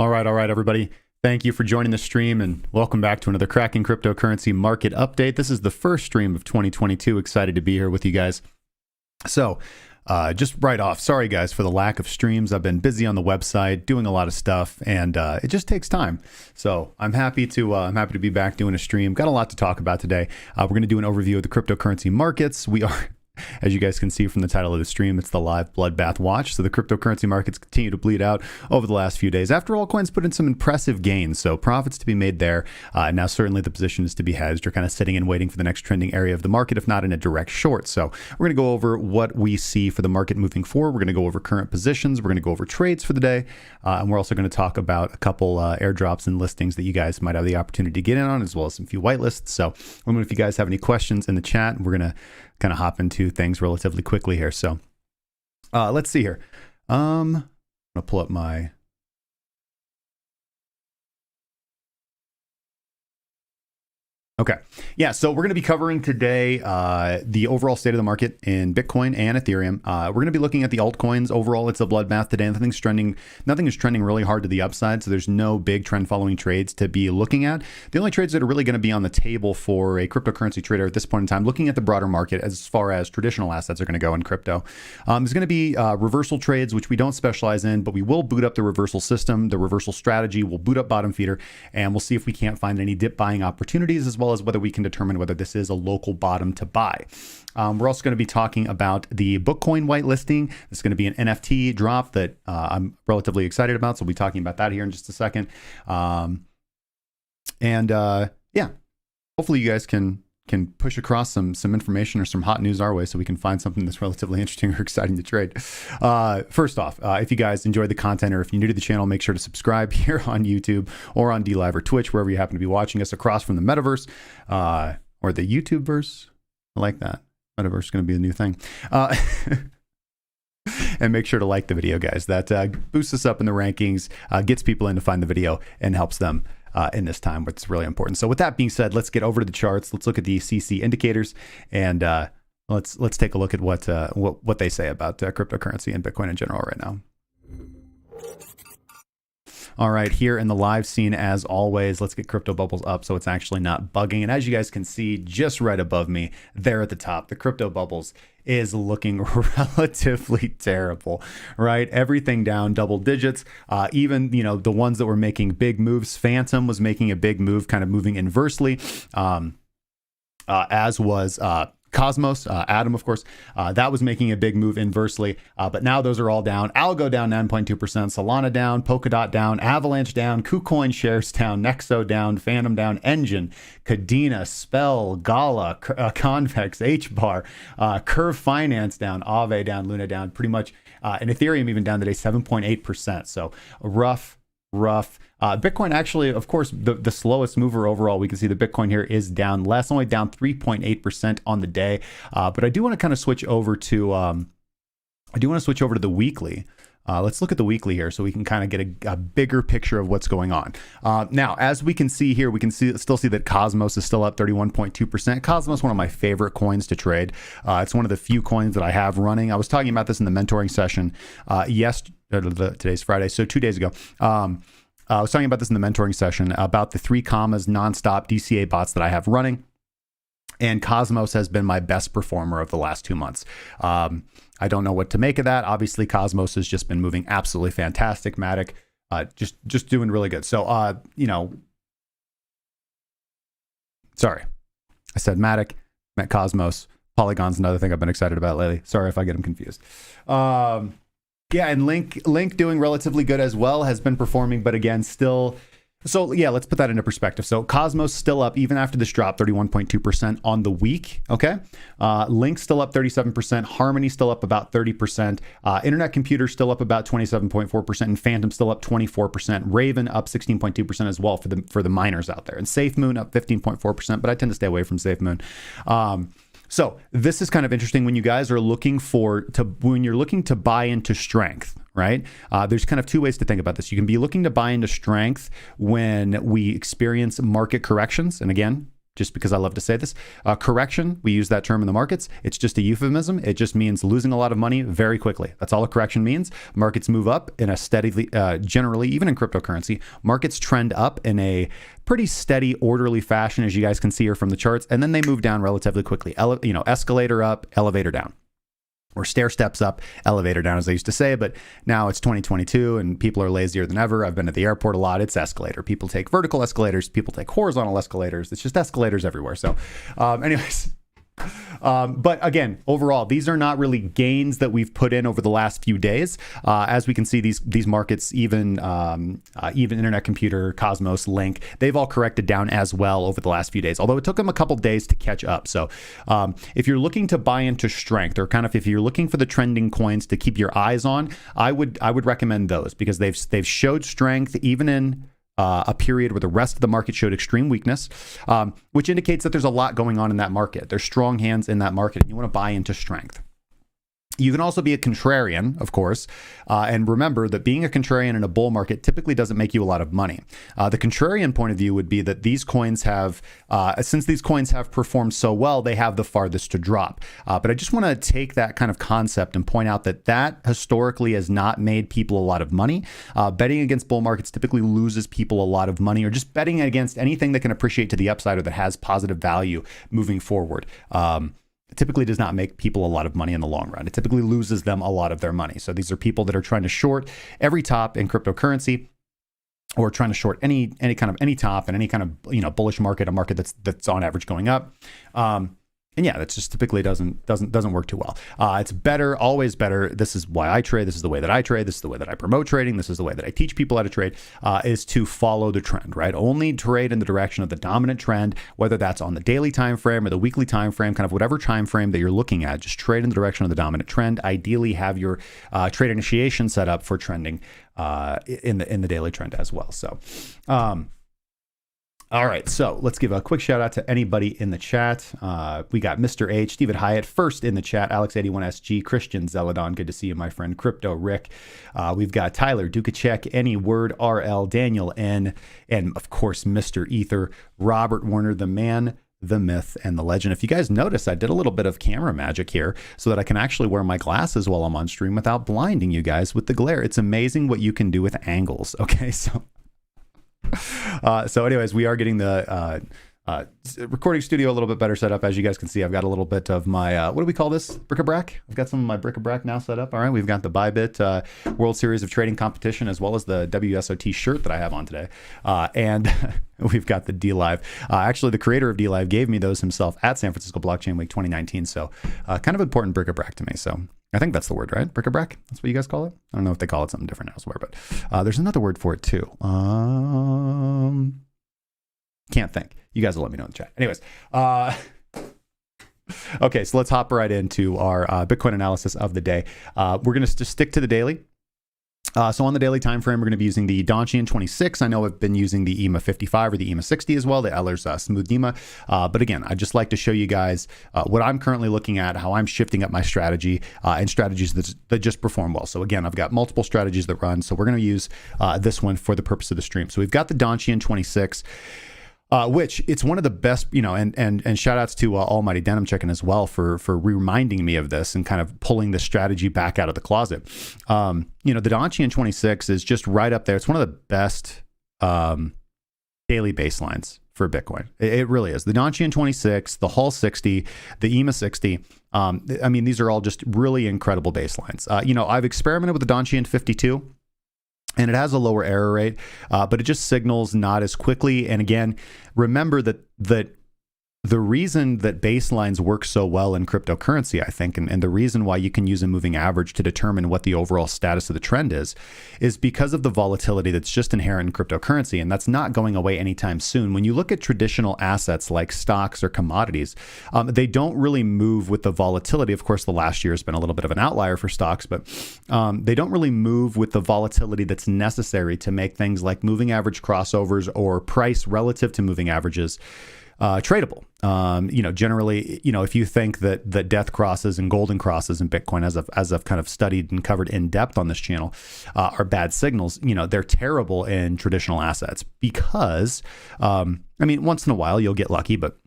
All right, everybody. Thank you for joining the stream and welcome back to another cracking cryptocurrency market update. This is the first stream of 2022. Excited to be here with you guys. So, just right off, sorry guys for the lack of streams. I've been busy on the website doing a lot of stuff, and it just takes time. So I'm happy to be back doing a stream. Got a lot to talk about today. We're going to do an overview of the cryptocurrency markets. We are, as you guys can see from the title of the stream, it's the live Bloodbath watch. So the cryptocurrency markets continue to bleed out over the last few days after altcoins put in some impressive gains. So profits to be made there. Now certainly the position is to be hedged. You're kind of sitting and waiting for the next trending area of the market, if not in a direct short. So we're going to go over what we see for the market moving forward. We're going to go over current positions. We're going to go over trades for the day. And we're also going to talk about a couple airdrops and listings that you guys might have the opportunity to get in on, as well as some few whitelists. So if you guys have any questions in the chat, we're going to kind of hop into things relatively quickly here. So let's see here. I'm going to pull up my... Okay. Yeah, so we're going to be covering today the overall state of the market in Bitcoin and Ethereum. We're going to be looking at the altcoins. Overall, it's a bloodbath today. Nothing is trending really hard to the upside, so there's no big trend following trades to be looking at. The only trades that are really going to be on the table for a cryptocurrency trader at this point in time, looking at the broader market as far as traditional assets are going to go in crypto, there's going to be reversal trades, which we don't specialize in, but we will boot up the reversal system, the reversal strategy. We'll boot up bottom feeder, and we'll see if we can't find any dip buying opportunities, as well as whether we can determine whether this is a local bottom to buy. We're also going to be talking about the BookCoin whitelisting. It's going to be an NFT drop that I'm relatively excited about, so we'll be talking about that here in just a second. Yeah, hopefully you guys can push across some information or some hot news our way so we can find something that's relatively interesting or exciting to trade. First off, if you guys enjoyed the content, or if you're new to the channel, make sure to subscribe here on YouTube or on DLive or Twitch, wherever you happen to be watching us across from the metaverse or the YouTube verse. I like that. Metaverse is going to be a new thing. And make sure to like the video, guys. That boosts us up in the rankings, gets people in to find the video, and helps them in this time, which is really important. So with that being said, let's get over to the charts. Let's look at the CC indicators, and let's take a look at what they say about cryptocurrency and Bitcoin in general right now. All right, here in the live scene, as always, let's get crypto bubbles up so it's actually not bugging. And as you guys can see, just right above me, there at the top, the crypto bubbles is looking relatively terrible, right? Everything down double digits. Even, the ones that were making big moves, Phantom was making a big move, kind of moving inversely, as was Cosmos, Atom, of course, that was making a big move inversely, but now those are all down. Algo down 9.2%, Solana down, Polkadot down, Avalanche down, KuCoin shares down, Nexo down, Phantom down, Engine, Kadena, Spell, Gala, Convex, HBAR, Curve Finance down, Aave down, Luna down, pretty much, and Ethereum even down today, 7.8%. So rough. Bitcoin actually, of course, the slowest mover overall. We can see the Bitcoin here is down less, only down 3.8% on the day. But I do want to kind of switch over to the weekly. Let's look at the weekly here so we can kind of get a bigger picture of what's going on. Now, as we can see here, we can still see that Cosmos is still up 31.2%. Cosmos, one of my favorite coins to trade. It's one of the few coins that I have running. I was talking about this in the mentoring session today's Friday, so 2 days ago. I was talking about this in the mentoring session about the 3 commas nonstop DCA bots that I have running. And Cosmos has been my best performer of the last 2 months. I don't know what to make of that. Obviously, Cosmos has just been moving absolutely fantastic. Matic, just doing really good. So, sorry, I said Matic, meant Cosmos. Polygon's another thing I've been excited about lately. Sorry if I get them confused. Yeah, and Link doing relatively good as well, has been performing, but again, still. So yeah, let's put that into perspective. So Cosmos still up even after this drop, 31.2% on the week. Okay, Link still up 37%. Harmony still up about 30%. Internet Computer still up about 27.4%, and Phantom still up 24%. Raven up 16.2% as well for the miners out there, and SafeMoon up 15.4%. But I tend to stay away from SafeMoon. So this is kind of interesting when you guys are looking when you're looking to buy into strength, right? There's kind of 2 ways to think about this. You can be looking to buy into strength when we experience market corrections. And again, just because I love to say this. Correction, we use that term in the markets. It's just a euphemism. It just means losing a lot of money very quickly. That's all a correction means. Markets move up in a steadily, generally, even in cryptocurrency, markets trend up in a pretty steady, orderly fashion, as you guys can see here from the charts, and then they move down relatively quickly. Escalator up, elevator down. Or stair steps up, elevator down, as I used to say, but now it's 2022 and people are lazier than ever. I've been at the airport a lot. It's escalator. People take vertical escalators. People take horizontal escalators. It's just escalators everywhere. So anyways, but again, overall, these are not really gains that we've put in over the last few days. As we can see, these markets, even Internet Computer, Cosmos, Link, they've all corrected down as well over the last few days, although it took them a couple days to catch up. So if you're looking to buy into strength, or kind of if you're looking for the trending coins to keep your eyes on, I would recommend those, because they've showed strength even in a period where the rest of the market showed extreme weakness, which indicates that there's a lot going on in that market. There's strong hands in that market, and you want to buy into strength. You can also be a contrarian, of course, and remember that being a contrarian in a bull market typically doesn't make you a lot of money. The contrarian point of view would be that these coins have, since these coins have performed so well, they have the farthest to drop. But I just want to take that kind of concept and point out that historically has not made people a lot of money. Betting against bull markets typically loses people a lot of money, or just betting against anything that can appreciate to the upside or that has positive value moving forward. It typically does not make people a lot of money in the long run. It typically loses them a lot of their money. So these are people that are trying to short every top in cryptocurrency, or trying to short any top in any kind of bullish market, a market that's on average going up. And yeah, that just typically doesn't work too well. It's better, always better. This is why I trade. This is the way that I trade. This is the way that I promote trading. This is the way that I teach people how to trade, is to follow the trend, right? Only trade in the direction of the dominant trend, whether that's on the daily time frame or the weekly time frame, kind of whatever time frame that you're looking at. Just trade in the direction of the dominant trend. Ideally, have your trade initiation set up for trending in the daily trend as well. So. All right, so let's give a quick shout out to anybody in the chat. We got Mr. H, Stephen Hyatt, first in the chat, Alex81SG, Christian Zeladon, good to see you, my friend, Crypto Rick. We've got Tyler, Dukacek, Any Word, RL, Daniel N, and of course, Mr. Ether, Robert Warner, the man, the myth, and the legend. If you guys notice, I did a little bit of camera magic here so that I can actually wear my glasses while I'm on stream without blinding you guys with the glare. It's amazing what you can do with angles, okay? So anyways, we are getting the recording studio a little bit better set up. As you guys can see, I've got a little bit of my, what do we call this? Bric-a-brac? I've got some of my bric-a-brac now set up. All right, we've got the Bybit World Series of Trading competition, as well as the WSOT shirt that I have on today. And we've got the D-Live. Actually, the creator of D-Live gave me those himself at San Francisco Blockchain Week 2019. So kind of important bric-a-brac to me. So I think that's the word, right? Bric-a-brac? That's what you guys call it? I don't know if they call it something different elsewhere, but there's another word for it too. Can't think. You guys will let me know in the chat. Anyways, okay, so let's hop right into our Bitcoin analysis of the day. We're going to just stick to the daily. So on the daily time frame, we're going to be using the Donchian 26. I know I've been using the EMA 55 or the EMA 60 as well, the Eller's Smooth EMA. But again, I'd just like to show you guys what I'm currently looking at, how I'm shifting up my strategy, and strategies that just perform well. So again, I've got multiple strategies that run. So we're going to use this one for the purpose of the stream. So we've got the Donchian 26. Which it's one of the best, and shout outs to Almighty Denim Chicken as well for reminding me of this and kind of pulling this strategy back out of the closet. The Donchian 26 is just right up there. It's one of the best daily baselines for Bitcoin. It really is. The Donchian 26, the Hull 60, the EMA 60. These are all just really incredible baselines. I've experimented with the Donchian 52. And it has a lower error rate, but it just signals not as quickly. And again, remember that the reason that baselines work so well in cryptocurrency, I think, and the reason why you can use a moving average to determine what the overall status of the trend is because of the volatility that's just inherent in cryptocurrency. And that's not going away anytime soon. When you look at traditional assets like stocks or commodities, they don't really move with the volatility. Of course, the last year has been a little bit of an outlier for stocks, but they don't really move with the volatility that's necessary to make things like moving average crossovers or price relative to moving averages tradable. Generally, if you think that death crosses and golden crosses in Bitcoin, as I've kind of studied and covered in depth on this channel, are bad signals, they're terrible in traditional assets because, once in a while you'll get lucky, but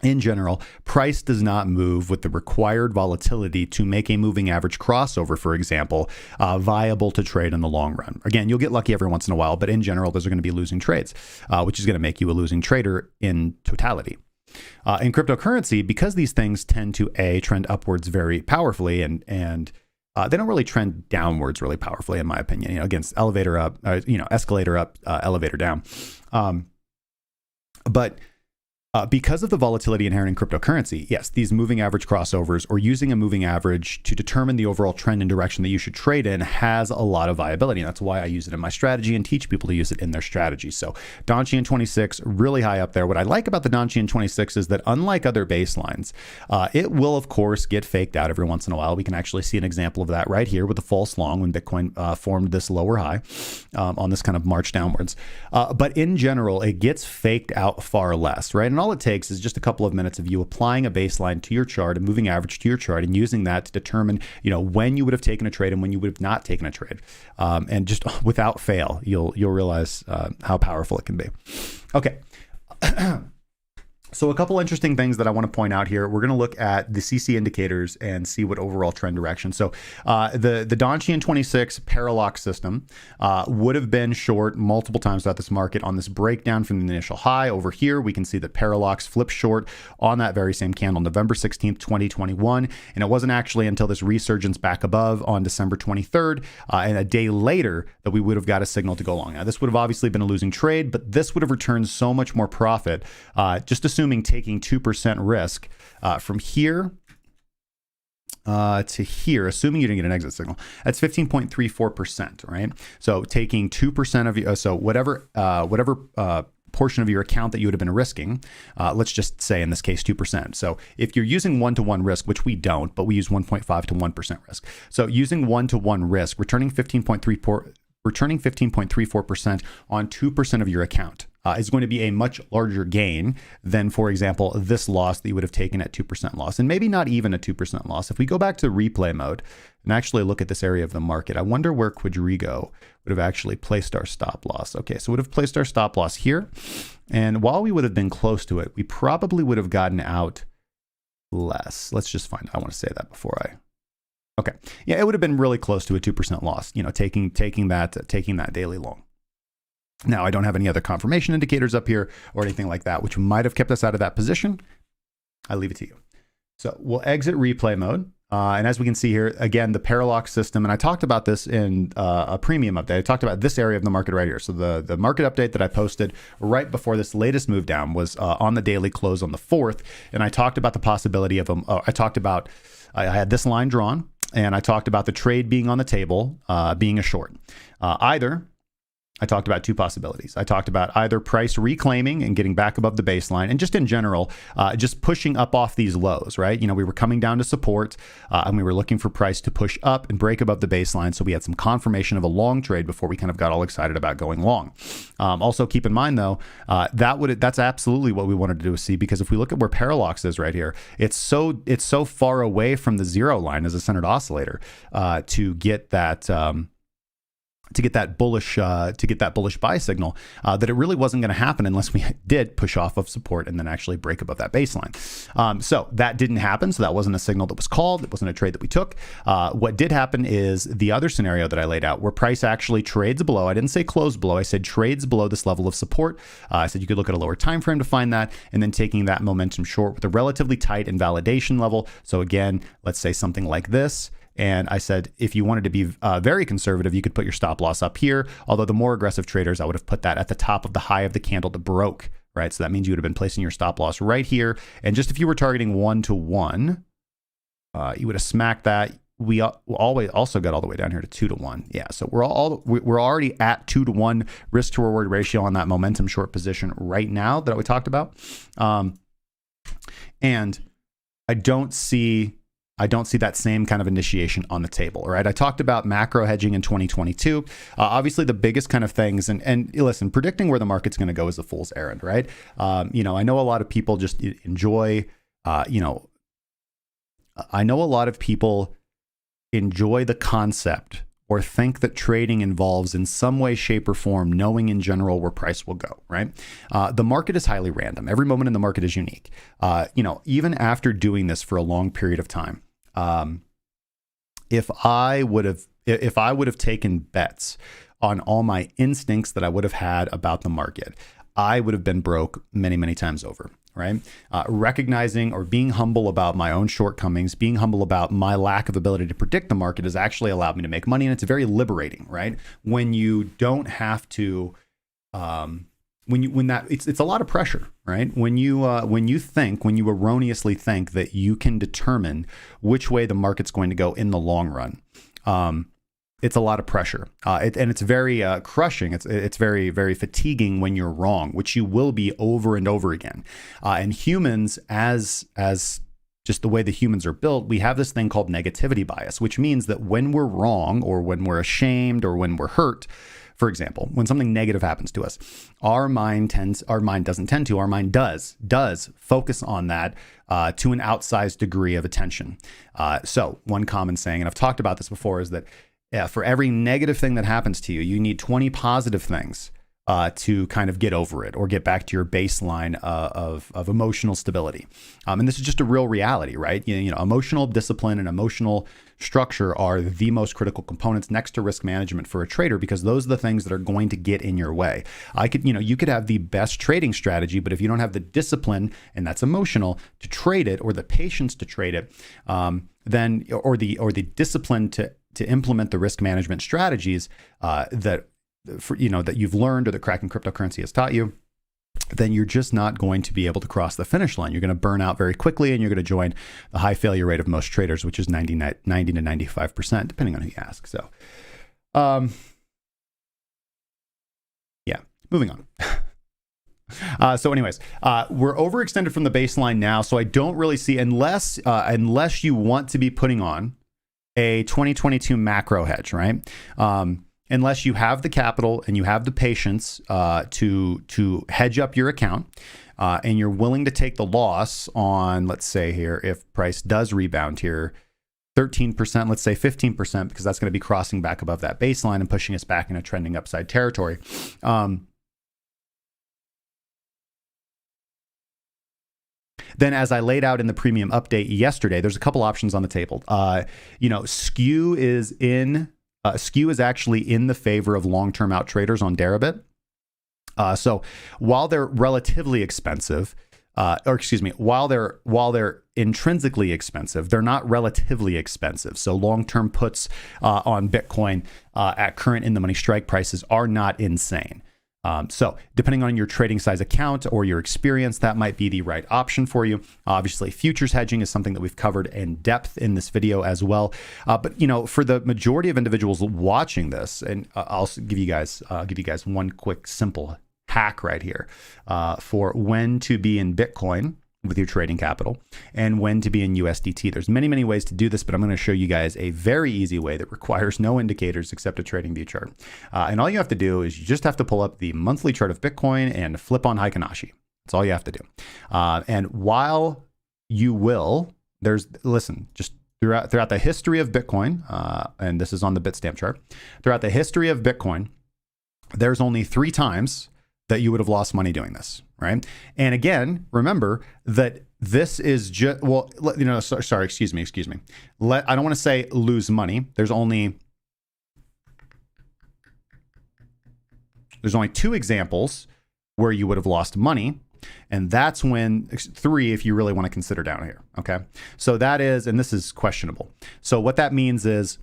in general, price does not move with the required volatility to make a moving average crossover, for example, viable to trade in the long run. Again, you'll get lucky every once in a while, but in general, those are going to be losing trades, which is going to make you a losing trader in totality. In cryptocurrency, because these things tend to trend upwards very powerfully, and they don't really trend downwards really powerfully, in my opinion. Against elevator up, escalator up, elevator down. But because of the volatility inherent in cryptocurrency, yes, these moving average crossovers or using a moving average to determine the overall trend and direction that you should trade in has a lot of viability. And that's why I use it in my strategy and teach people to use it in their strategy. So Donchian 26, really high up there. What I like about the Donchian 26 is that unlike other baselines, it will, of course, get faked out every once in a while. We can actually see an example of that right here with the false long when Bitcoin formed this lower high on this kind of march downwards. But in general, it gets faked out far less, right? And all it takes is just a couple of minutes of you applying a baseline to your chart, a moving average to your chart, and using that to determine, when you would have taken a trade and when you would have not taken a trade. And just without fail, you'll realize how powerful it can be. Okay. So a couple interesting things that I want to point out here. We're going to look at the CC indicators and see what overall trend direction. So the Donchian 26 paralox system would have been short multiple times throughout this market. On this breakdown from the initial high over here, we can see that paralox flipped short on that very same candle, November 16th, 2021. And it wasn't actually until this resurgence back above on December 23rd and a day later that we would have got a signal to go long. Now, this would have obviously been a losing trade, but this would have returned so much more profit. Just assuming taking 2% risk from here to here, assuming you didn't get an exit signal, that's 15.34%, right? So taking 2% of you, so whatever portion of your account that you would have been risking, let's just say in this case 2%. So if you're using 1-to-1 risk, which we don't, but we use 1.5 to 1% risk. So using 1-to-1 risk, returning 15.34% on 2% of your account is going to be a much larger gain than, for example, this loss that you would have taken at 2% loss, and maybe not even a 2% loss. If we go back to replay mode and actually look at this area of the market, I wonder where Quadriga would have actually placed our stop loss. Okay, so would have placed our stop loss here, and while we would have been close to it, we probably would have gotten out less. Let's just find, I want to say that before I. Okay, yeah, it would have been really close to a 2% loss, taking that daily long. Now, I don't have any other confirmation indicators up here or anything like that, which might have kept us out of that position. I leave it to you. So we'll exit replay mode. And as we can see here, again, the paralox system, and I talked about this in a premium update. I talked about this area of the market right here. So the market update that I posted right before this latest move down was on the daily close on the 4th. And I talked about the possibility of, I had this line drawn, and I talked about the trade being on the table, being a short. I talked about two possibilities. I talked about either price reclaiming and getting back above the baseline, and just in general, just pushing up off these lows, right? We were coming down to support, and we were looking for price to push up and break above the baseline. So we had some confirmation of a long trade before we kind of got all excited about going long. Also keep in mind though, that's absolutely what we wanted to see, because if we look at where Paralox is right here, it's so far away from the zero line as a centered oscillator to get that bullish buy signal, that it really wasn't going to happen unless we did push off of support and then actually break above that baseline. So that didn't happen. So that wasn't a signal that was called. It wasn't a trade that we took. What did happen is the other scenario that I laid out, where price actually trades below. I didn't say close below. I said trades below this level of support. I said you could look at a lower time frame to find that, and then taking that momentum short with a relatively tight invalidation level. So again, let's say something like this. And I said, if you wanted to be very conservative, you could put your stop loss up here. Although the more aggressive traders, I would have put that at the top of the high of the candle that broke, right? So that means you would have been placing your stop loss right here. And just if you were targeting 1-to-1, you would have smacked that. We always also got all the way down here to 2-to-1. Yeah, so we're already at 2-to-1 risk to reward ratio on that momentum short position right now that we talked about. And I don't see that same kind of initiation on the table, right? I talked about macro hedging in 2022. Obviously, the biggest kind of things, and listen, predicting where the market's going to go is a fool's errand, right? I know a lot of people just enjoy, I know a lot of people enjoy the concept or think that trading involves in some way, shape, or form knowing in general where price will go, right? The market is highly random. Every moment in the market is unique. Even after doing this for a long period of time, if I would have taken bets on all my instincts that I would have had about the market, I would have been broke many, many times over, right? Recognizing or being humble about my own shortcomings, being humble about my lack of ability to predict the market has actually allowed me to make money. And it's very liberating, right? When you don't have to, it's a lot of pressure, right? When you erroneously think that you can determine which way the market's going to go in the long run, it's a lot of pressure, and it's very crushing. It's very, very fatiguing when you're wrong, which you will be over and over again. And humans, as just the way the humans are built, we have this thing called negativity bias, which means that when we're wrong or when we're ashamed or when we're hurt, for example, when something negative happens to us, our mind does focus on that to an outsized degree of attention. So one common saying, and I've talked about this before, is that for every negative thing that happens to you, you need 20 positive things to kind of get over it or get back to your baseline of emotional stability. And this is just a real reality, right? Emotional discipline and emotional structure are the most critical components next to risk management for a trader, because those are the things that are going to get in your way. You could have the best trading strategy, but if you don't have the discipline, and that's emotional, to trade it, or the patience to trade it, then or the discipline to implement the risk management strategies that you've learned or that cracking cryptocurrency has taught you, then you're just not going to be able to cross the finish line. You're going to burn out very quickly, and you're going to join the high failure rate of most traders, which is 90 to 95%, depending on who you ask. So, moving on. So anyways, we're overextended from the baseline now. So I don't really see, unless you want to be putting on a 2022 macro hedge, right? Unless you have the capital and you have the patience to hedge up your account, and you're willing to take the loss on, let's say here, if price does rebound here, 13%, let's say 15%, because that's going to be crossing back above that baseline and pushing us back in a trending upside territory. Then, as I laid out in the premium update yesterday, there's a couple options on the table. Skew is actually in the favor of long-term out traders on Deribit. So while they're relatively expensive, while they're intrinsically expensive, they're not relatively expensive. So long-term puts on Bitcoin at current in-the-money strike prices are not insane. So depending on your trading size account or your experience, that might be the right option for you. Obviously, futures hedging is something that we've covered in depth in this video as well. But for the majority of individuals watching this, and I'll give you guys one quick simple hack right here for when to be in Bitcoin with your trading capital and when to be in USDT. There's many, many ways to do this, but I'm going to show you guys a very easy way that requires no indicators except a trading view chart. And all you have to do is you just have to pull up the monthly chart of Bitcoin and flip on Heikinashi. That's all you have to do. And while you will, just throughout the history of Bitcoin, and this is on the Bitstamp chart, throughout the history of Bitcoin, there's only 3 times that you would have lost money doing this, right? And again, remember that this is just, excuse me. I don't want to say lose money. There's only 2 examples where you would have lost money. And that's when 3, if you really want to consider down here. Okay. So that is, and this is questionable. So what that means is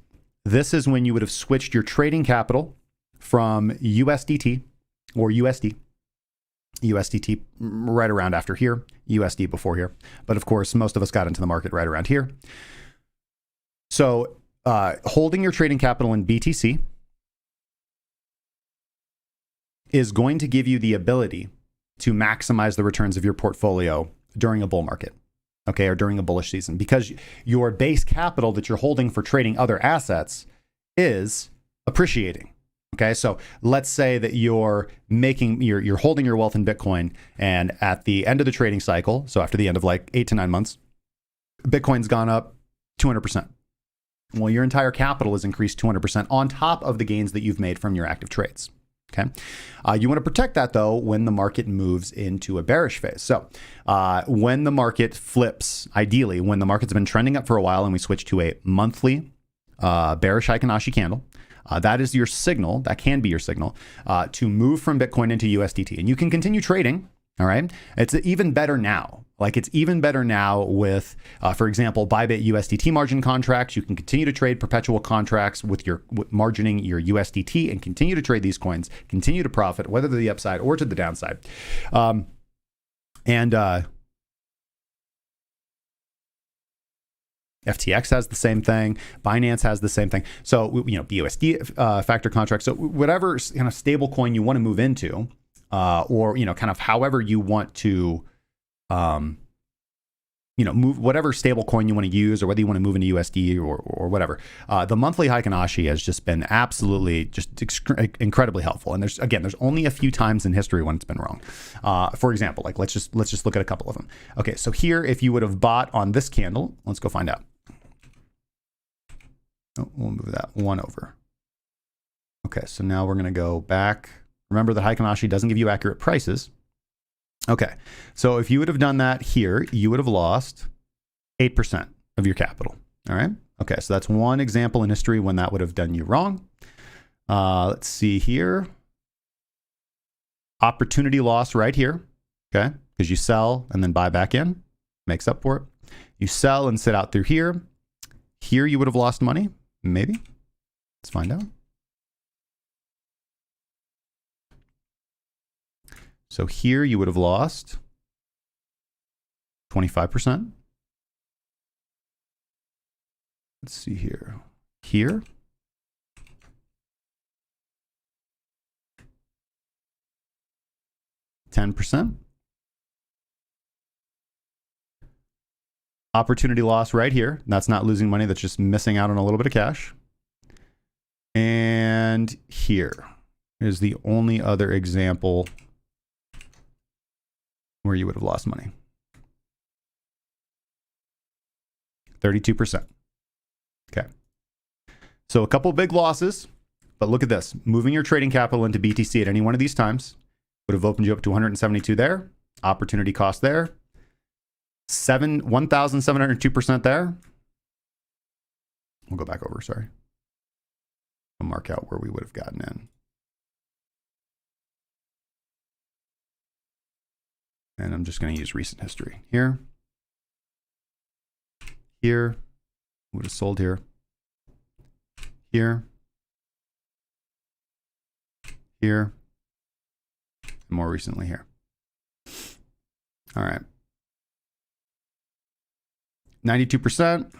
this is when you would have switched your trading capital from USDT or USD right around after here, USD before here. But of course, most of us got into the market right around here. So holding your trading capital in BTC is going to give you the ability to maximize the returns of your portfolio during a bull market, okay, or during a bullish season, because your base capital that you're holding for trading other assets is appreciating. Okay, so let's say that you're holding your wealth in Bitcoin, and at the end of the trading cycle, so after the end of like 8 to 9 months, Bitcoin's gone up 200%. Well, your entire capital is increased 200% on top of the gains that you've made from your active trades. Okay. You want to protect that though when the market moves into a bearish phase. So when the market flips, ideally when the market's been trending up for a while and we switch to a monthly bearish Heikin-Ashi candle, that is your signal, that can be your signal to move from Bitcoin into USDT. And you can continue trading. All right. It's even better now. Like it's even better now with, for example, Bybit USDT margin contracts. You can continue to trade perpetual contracts with margining your USDT and continue to trade these coins, continue to profit, whether to the upside or to the downside. FTX has the same thing. Binance has the same thing. So, BUSD factor contracts. So whatever kind of stable coin you want to move into, or, kind of however you want to, move whatever stable coin you want to use, or whether you want to move into USD or whatever. The monthly Heikin-Ashi has just been absolutely just incredibly helpful. And there's only a few times in history when it's been wrong. For example, like let's just look at a couple of them. Okay, so here, if you would have bought on this candle, let's go find out. Oh, we'll move that one over. Okay, so now we're going to go back. Remember that Heikin-Ashi doesn't give you accurate prices. Okay, so if you would have done that here, you would have lost 8% of your capital. All right. Okay, so that's one example in history when that would have done you wrong. Let's see here. Opportunity loss right here. Okay, because you sell and then buy back in, makes up for it. You sell and sit out through here. Here you would have lost money, maybe. Let's find out. So here you would have lost 25%. Let's see here. Here. %. Opportunity loss right here. That's not losing money. That's just missing out on a little bit of cash. And here is the only other example where you would have lost money. 32%. Okay. So a couple big losses, but look at this. Moving your trading capital into BTC at any one of these times would have opened you up to 172 there. Opportunity cost there. 1,702% there. We'll go back over, sorry. I'll mark out where we would have gotten in. And I'm just going to use recent history here. Here, would have sold here. Here. Here. And more recently here. All right. 92%.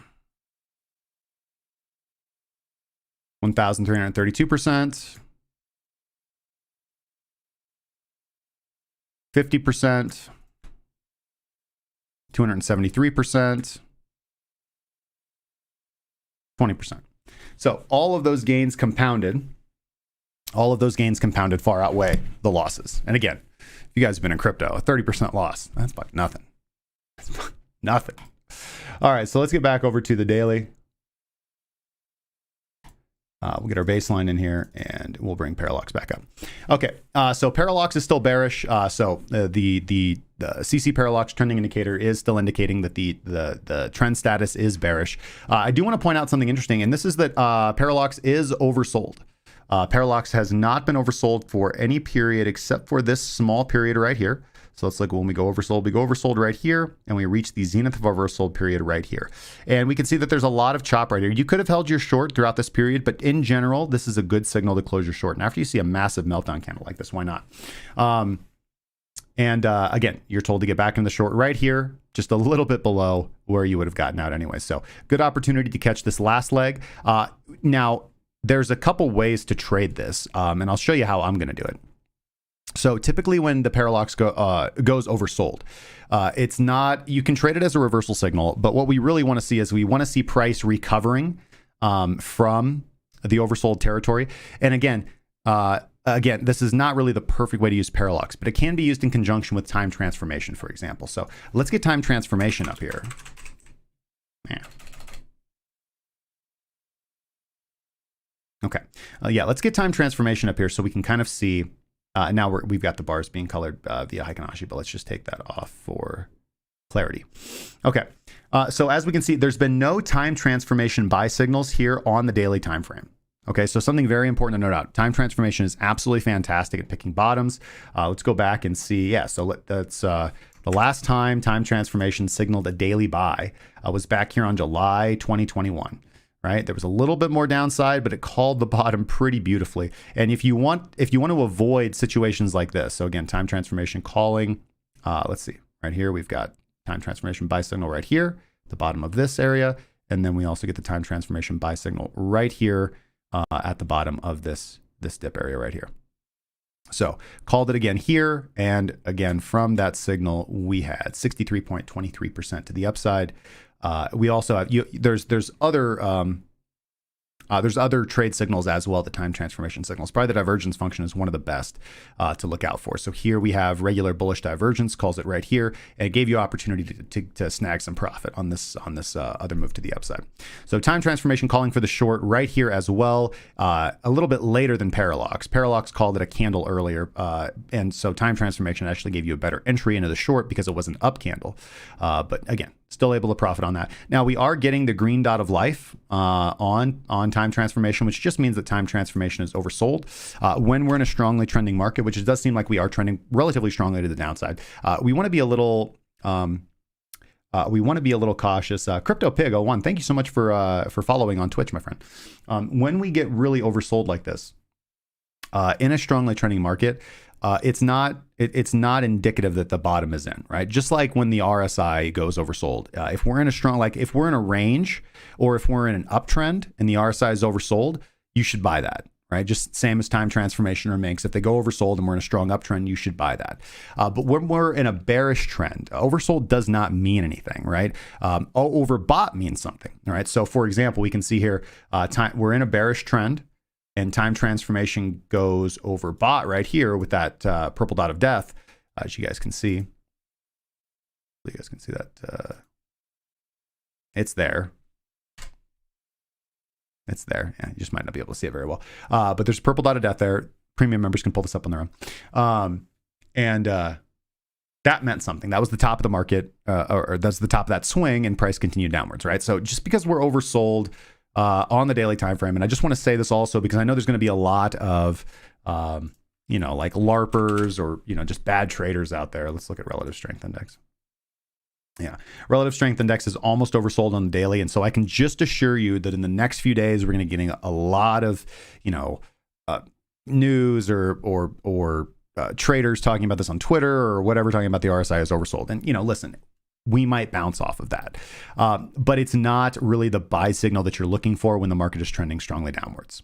1,332%. 50%, 273%, 20%. So all of those gains compounded far outweigh the losses. And again, if you guys have been in crypto, a 30% loss, that's about nothing. That's about nothing. All right, so let's get back over to the daily. We'll get our baseline in here and we'll bring Parallax back up. Okay, so Parallax is still bearish. So the CC Parallax trending indicator is still indicating that the trend status is bearish. I do want to point out something interesting, and this is that Parallax is oversold. Parallax has not been oversold for any period except for this small period right here. So it's like when we go oversold right here, and we reach the zenith of oversold period right here. And we can see that there's a lot of chop right here. You could have held your short throughout this period, but in general, this is a good signal to close your short. And after you see a massive meltdown candle like this, why not? Again, you're told to get back in the short right here, just a little bit below where you would have gotten out anyway. So good opportunity to catch this last leg. Now, there's a couple ways to trade this, and I'll show you how I'm going to do it. So typically when the Parallax goes oversold, it's not, you can trade it as a reversal signal, but what we really want to see is we want to see price recovering from the oversold territory. And again, this is not really the perfect way to use Parallax, but it can be used in conjunction with time transformation, for example. So let's get time transformation up here. Man. Okay. Yeah, let's get time transformation up here so we can kind of see. Now we've got the bars being colored via Heikin-Ashi, but let's just take that off for clarity. Okay. So as we can see, there's been no time transformation buy signals here on the daily time frame. Okay, so something very important to note out. Time transformation is absolutely fantastic at picking bottoms. Let's go back and see. Yeah, so that's the last time transformation signaled a daily buy was back here on July 2021. Right, there was a little bit more downside, but it called the bottom pretty beautifully. And if you want to avoid situations like this, so again, time transformation calling. Let's see, right here we've got time transformation buy signal right here, the bottom of this area, and then we also get the time transformation buy signal right here. At the bottom of this dip area right here. So called it again here, and again from that signal we had 63.23% to the upside. We also have there's other trade signals as well. The time transformation signals, probably the divergence function is one of the best to look out for. So here we have regular bullish divergence, calls it right here, and it gave you opportunity to snag some profit on this other move to the upside. So time transformation calling for the short right here as well, a little bit later than Parallax. Parallax called it a candle earlier, and so time transformation actually gave you a better entry into the short because it was an up candle. But again, still able to profit on that. Now we are getting the green dot of life on time transformation, which just means that time transformation is oversold. When we're in a strongly trending market, which it does seem like we are trending relatively strongly to the downside, we want to be a little cautious. Crypto Pig 01, thank you so much for following on Twitch, my friend. When we get really oversold like this in a strongly trending market, it's not indicative that the bottom is in, right? Just like when the RSI goes oversold, if we're in a range, or if we're in an uptrend and the RSI is oversold, you should buy that, right? Just same as time transformation or minks. If they go oversold and we're in a strong uptrend, you should buy that. But when we're in a bearish trend, oversold does not mean anything, right? Overbought means something, all right? So for example, we can see here, we're in a bearish trend, and time transformation goes overbought right here with that purple dot of death, as you guys can see. You guys can see that it's there. It's there. Yeah, you just might not be able to see it very well. But there's a purple dot of death there. Premium members can pull this up on their own. And that meant something. That was the top of the market, or that's the top of that swing, and price continued downwards, right? So just because we're oversold on the daily time frame, and I just want to say this also because I know there's going to be a lot of like LARPers or just bad traders out there. Let's look at relative strength index. Yeah, relative strength index is almost oversold on the daily, and so I can just assure you that in the next few days we're going to be getting a lot of news or traders talking about this on Twitter or whatever, talking about the RSI is oversold. And listen, we might bounce off of that. But it's not really the buy signal that you're looking for when the market is trending strongly downwards,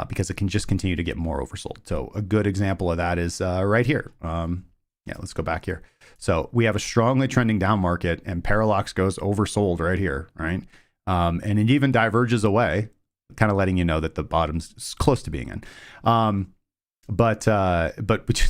because it can just continue to get more oversold. So a good example of that is right here. Let's go back here. So we have a strongly trending down market, and Parallax goes oversold right here, right? And it even diverges away, kind of letting you know that the bottom's close to being in. But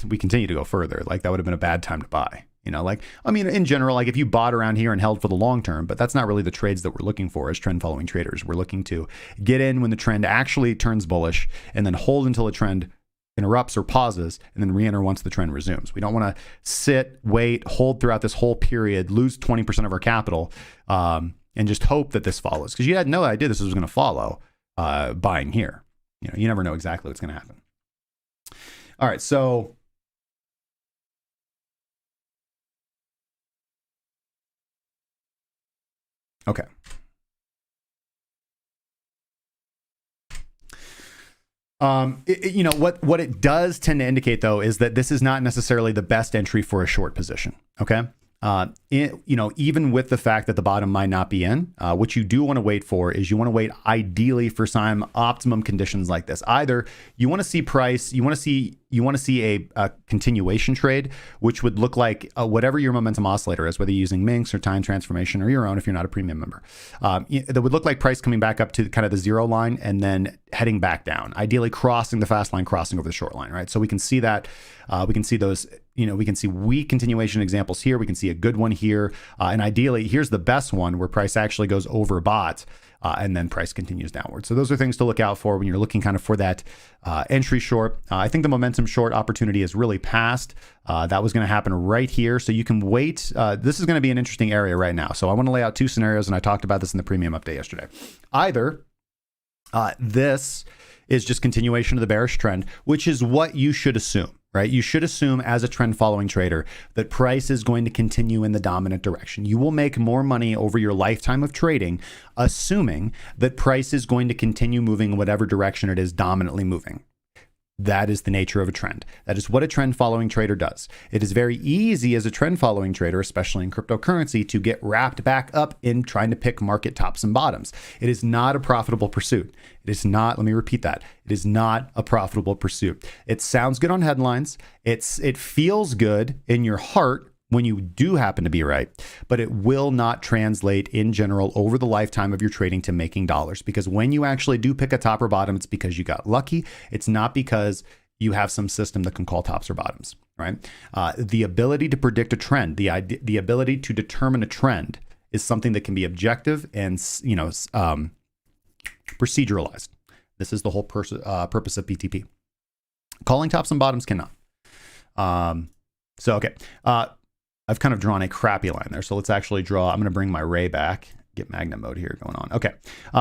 we continue to go further. Like that would have been a bad time to buy. In general, like if you bought around here and held for the long term, but that's not really the trades that we're looking for as trend following traders. We're looking to get in when the trend actually turns bullish, and then hold until the trend interrupts or pauses, and then re-enter once the trend resumes. We don't want to sit, wait, hold throughout this whole period, lose 20% of our capital, and just hope that this follows, because you had no idea this was going to follow buying here. You never know exactly what's going to happen. All right, so okay. What it does tend to indicate, though, is that this is not necessarily the best entry for a short position. Okay. Even with the fact that the bottom might not be in, what you do want to wait for is you want to wait ideally for some optimum conditions like this. Either you want to see price, you want to see a continuation trade, which would look like whatever your momentum oscillator is, whether you're using Minx or time transformation or your own, if you're not a premium member, that would look like price coming back up to kind of the zero line and then heading back down, ideally crossing the fast line, crossing over the short line, right? So we can see that, we can see those, we can see weak continuation examples here. We can see a good one here. And ideally, here's the best one where price actually goes overbought and then price continues downward. So those are things to look out for when you're looking kind of for that entry short. I think the momentum short opportunity is really past. That was going to happen right here. So you can wait. This is going to be an interesting area right now. So I want to lay out two scenarios, and I talked about this in the premium update yesterday. Either this is just continuation of the bearish trend, which is what you should assume. Right? You should assume as a trend following trader that price is going to continue in the dominant direction. You will make more money over your lifetime of trading, assuming that price is going to continue moving in whatever direction it is dominantly moving. That is the nature of a trend. That is what a trend following trader does. It is very easy as a trend following trader, especially in cryptocurrency, to get wrapped back up in trying to pick market tops and bottoms. It is not a profitable pursuit. It is not, let me repeat that. It is not a profitable pursuit. It sounds good on headlines. It feels good in your heart when you do happen to be right, but it will not translate in general over the lifetime of your trading to making dollars. Because when you actually do pick a top or bottom, it's because you got lucky. It's not because you have some system that can call tops or bottoms, right? The ability to predict a trend, the ability to determine a trend is something that can be objective and, proceduralized. This is the whole purpose of PTP. Calling tops and bottoms cannot. Okay. I've kind of drawn a crappy line there. So let's actually draw, I'm going to bring my ray back, get magnet mode here going on. Okay.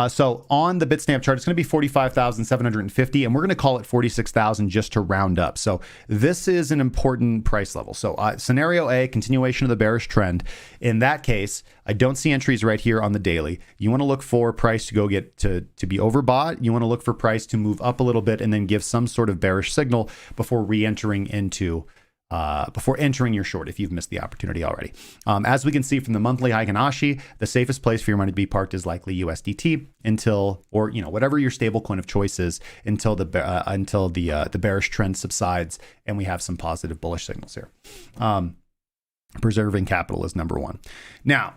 So on the Bitstamp chart, it's going to be 45,750 and we're going to call it 46,000 just to round up. So this is an important price level. So scenario A, continuation of the bearish trend. In that case, I don't see entries right here on the daily. You want to look for price to go get to be overbought. You want to look for price to move up a little bit and then give some sort of bearish signal before re-entering into before entering your short if you've missed the opportunity already. As we can see from the monthly Hikanashi, the safest place for your money to be parked is likely USDT until, or whatever your stable coin of choice is until the bearish trend subsides and we have some positive bullish signals here. Preserving capital is number one. Now,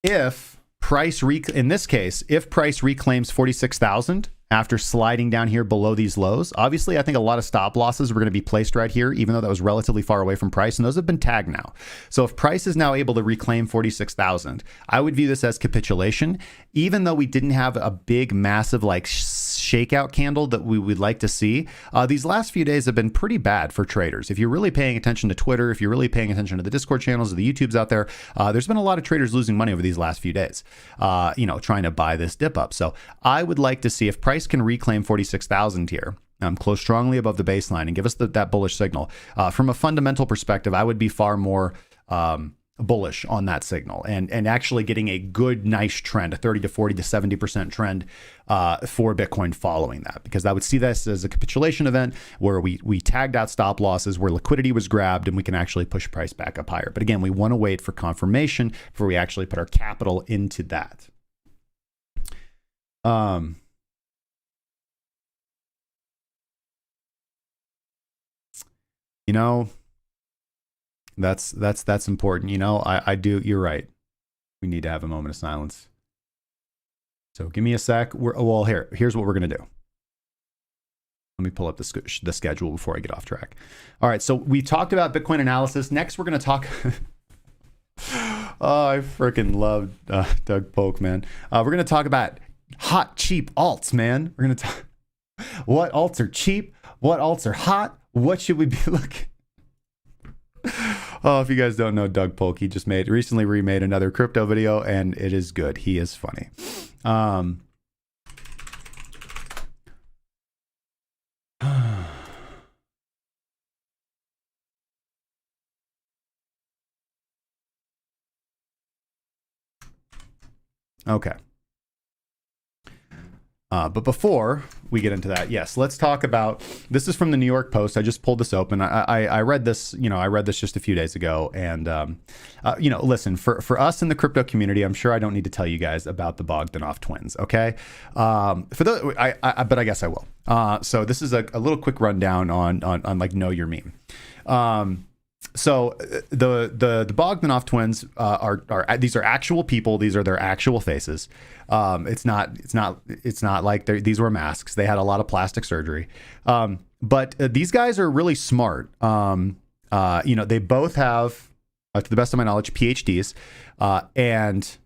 if price in this case, if price reclaims 46,000 after sliding down here below these lows, obviously I think a lot of stop losses were going to be placed right here, even though that was relatively far away from price, and those have been tagged now. So if price is now able to reclaim 46,000, I would view this as capitulation, even though we didn't have a big, massive like shakeout candle that we would like to see. These last few days have been pretty bad for traders. If you're really paying attention to Twitter, if you're really paying attention to the Discord channels or the YouTubes out there, there's been a lot of traders losing money over these last few days, trying to buy this dip up. So I would like to see if price can reclaim 46,000 here, close strongly above the baseline and give us that bullish signal. From a fundamental perspective, I would be far more bullish on that signal and actually getting a good, nice trend, a 30 to 40 to 70% trend for Bitcoin following that, because I would see this as a capitulation event where we tagged out stop losses, where liquidity was grabbed and we can actually push price back up higher. But again, we want to wait for confirmation before we actually put our capital into that. That's important. I do. You're right. We need to have a moment of silence. So give me a sec. Here's what we're going to do. Let me pull up the schedule before I get off track. All right. So we talked about Bitcoin analysis. Next, we're going to talk. Oh, I freaking love Doug Polk, man. We're going to talk about hot, cheap alts, man. We're going to talk what alts are cheap, what alts are hot, what should we be looking. Oh, if you guys don't know Doug Polk, he just recently remade another crypto video, and it is good. He is funny. Okay. But before we get into that, yes, let's talk about, this is from the New York Post. I just pulled this open. I read this, I read this just a few days ago. And, listen, for us in the crypto community, I'm sure I don't need to tell you guys about the Bogdanoff twins. Okay. But I guess I will. So this is a little quick rundown on like Know Your Meme. So the Bogdanoff twins these are actual people. These are their actual faces. It's not like these were masks. They had a lot of plastic surgery. But these guys are really smart. they both have, to the best of my knowledge, PhDs, and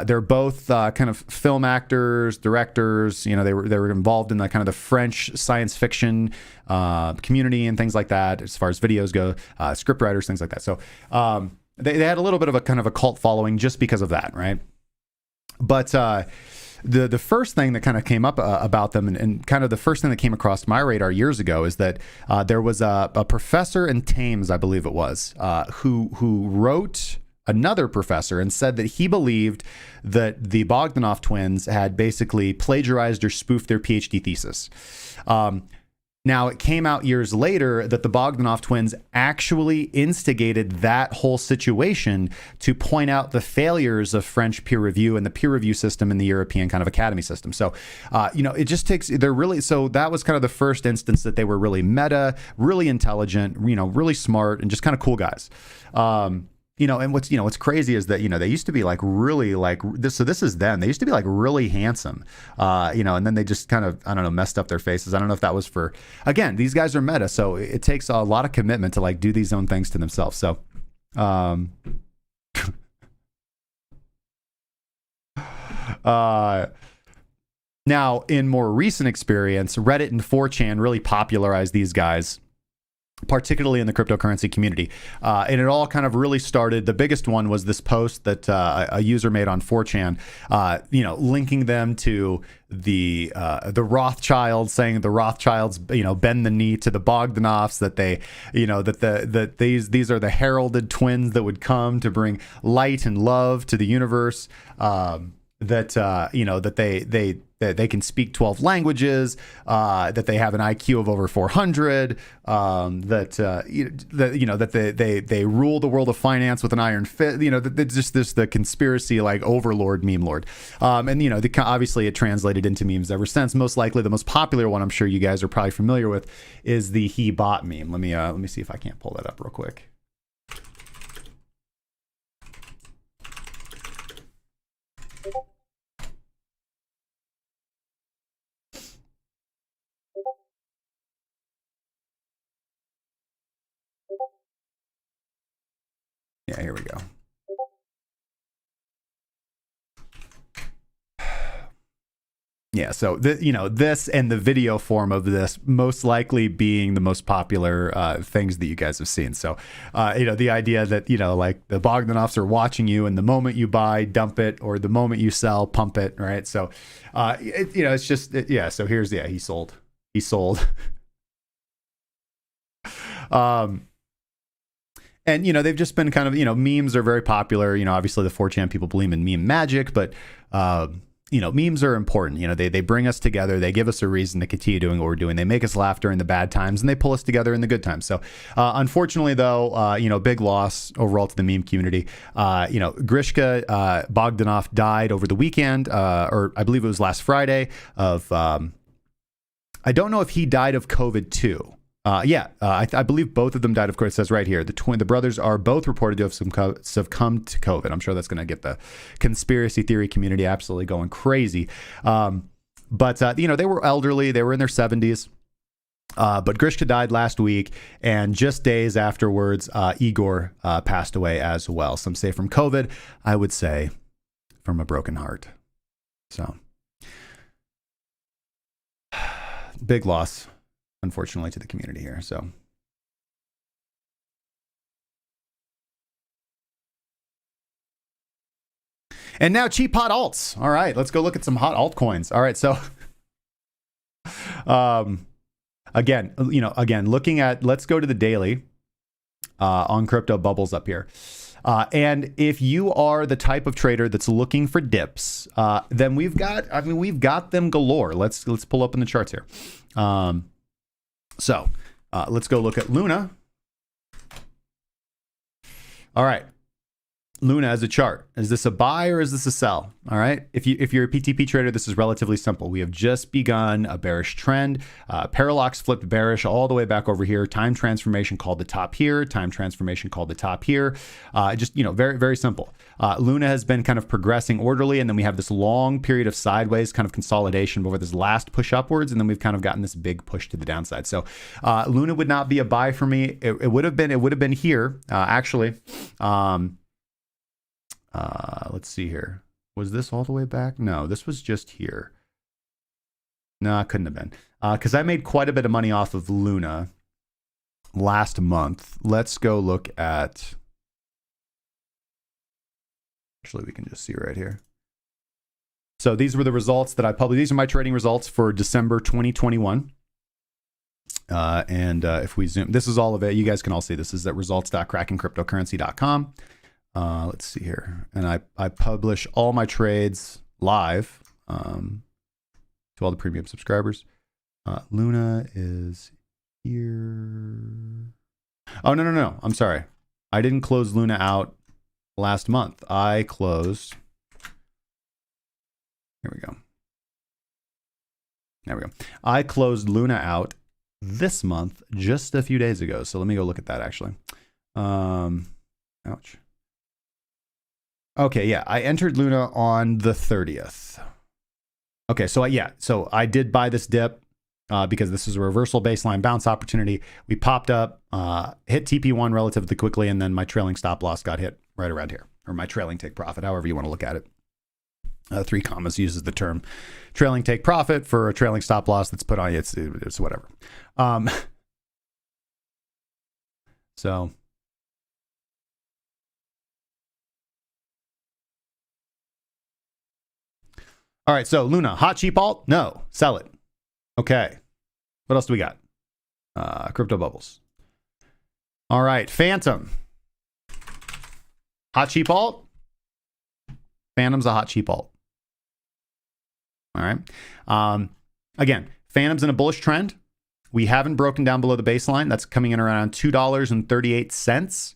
they're both kind of film actors, directors. They were involved in the kind of the French science fiction community and things like that, as far as videos go, script writers, things like that. So they had a little bit of a kind of a cult following just because of that, right? But the first thing that kind of came up about them, and kind of the first thing that came across my radar years ago, is that there was a professor in Thames, I believe it was, who wrote another professor and said that he believed that the Bogdanoff twins had basically plagiarized or spoofed their PhD thesis. Now, it came out years later that the Bogdanoff twins actually instigated that whole situation to point out the failures of French peer review and the peer review system in the European kind of academy system. So, it just takes, so that was kind of the first instance that they were really meta, really intelligent, really smart, and just kind of cool guys. And what's crazy is that, they used to be like really like this. So this is them. They used to be like really handsome, and then they just kind of, I don't know, messed up their faces. I don't know if that was for, again, these guys are meta. So it takes a lot of commitment to like do these own things to themselves. So, now in more recent experience, Reddit and 4chan really popularized these guys, particularly in the cryptocurrency community. And it all kind of really started. The biggest one was this post that a user made on 4chan, linking them to the Rothschilds, saying the Rothschilds, bend the knee to the Bogdanoffs, that they, that these are the heralded twins that would come to bring light and love to the universe. That they can speak 12 languages, that they have an IQ of over 400, that they rule the world of finance with an iron fist. Just the conspiracy like overlord, meme lord, and obviously it translated into memes ever since. Most likely, the most popular one, I'm sure you guys are probably familiar with, is the he bought meme. Let me see if I can't pull that up real quick. Yeah, here we go. Yeah, so this and the video form of this most likely being the most popular things that you guys have seen. So, the idea that like the Bogdanoffs are watching you, and the moment you buy, dump it, or the moment you sell, pump it, right? So, it's just yeah. So here's he sold. And, they've just been kind of, memes are very popular. Obviously the 4chan people believe in meme magic, but, memes are important. They bring us together. They give us a reason to continue doing what we're doing. They make us laugh during the bad times, and they pull us together in the good times. So, unfortunately, though, big loss overall to the meme community. Grishka Bogdanoff died over the weekend, or I believe it was last Friday, of, I don't know if he died of COVID too. I believe both of them died. Of course, it says right here, the brothers are both reported to have succumbed to COVID. I'm sure that's going to get the conspiracy theory community absolutely going crazy. But they were elderly. They were in their 70s. But Grishka died last week, and just days afterwards, Igor passed away as well. Some say from COVID. I would say from a broken heart. So, big loss, unfortunately, to the community here. So, and now cheap hot alts. All right, let's go look at some hot altcoins. All right, so again, looking at, let's go to the daily on Crypto Bubbles up here. And if you are the type of trader that's looking for dips, then we've got them galore. Let's pull up in the charts here. So let's go look at Luna. All right. Luna as a chart. Is this a buy or is this a sell? All right. If you're a PTP trader, this is relatively simple. We have just begun a bearish trend. Parallax flipped bearish all the way back over here. Time transformation called the top here. Time transformation called the top here. Just, very, very simple. Luna has been kind of progressing orderly, and then we have this long period of sideways kind of consolidation before this last push upwards, and then we've kind of gotten this big push to the downside. So Luna would not be a buy for me. It would have been here actually. Let's see here. Was this all the way back? No, this was just here. No, it couldn't have been. Because I made quite a bit of money off of Luna last month. Let's go look at... Actually, we can just see right here. So these were the results that I published. These are my trading results for December 2021. If we zoom, this is all of it. You guys can all see this is at results.krakencryptocurrency.com. Let's see here. And I publish all my trades live to all the premium subscribers. Luna is here. Oh, no. I'm sorry. I didn't close Luna out last month. I closed. Here we go. There we go. I closed Luna out this month just a few days ago. So let me go look at that actually. Ouch. Okay, yeah, I entered Luna on the 30th. Okay, so so I did buy this dip because this is a reversal baseline bounce opportunity. We popped up, hit TP1 relatively quickly, and then my trailing stop loss got hit right around here, or my trailing take profit, however you want to look at it. 3 commas uses the term trailing take profit for a trailing stop loss that's put on you. It's whatever. So... All right, so Luna, hot cheap alt? No, sell it. Okay. What else do we got? Crypto bubbles. All right, Phantom. Hot cheap alt? Phantom's a hot cheap alt. All right. Again, Phantom's in a bullish trend. We haven't broken down below the baseline. That's coming in around $2.38.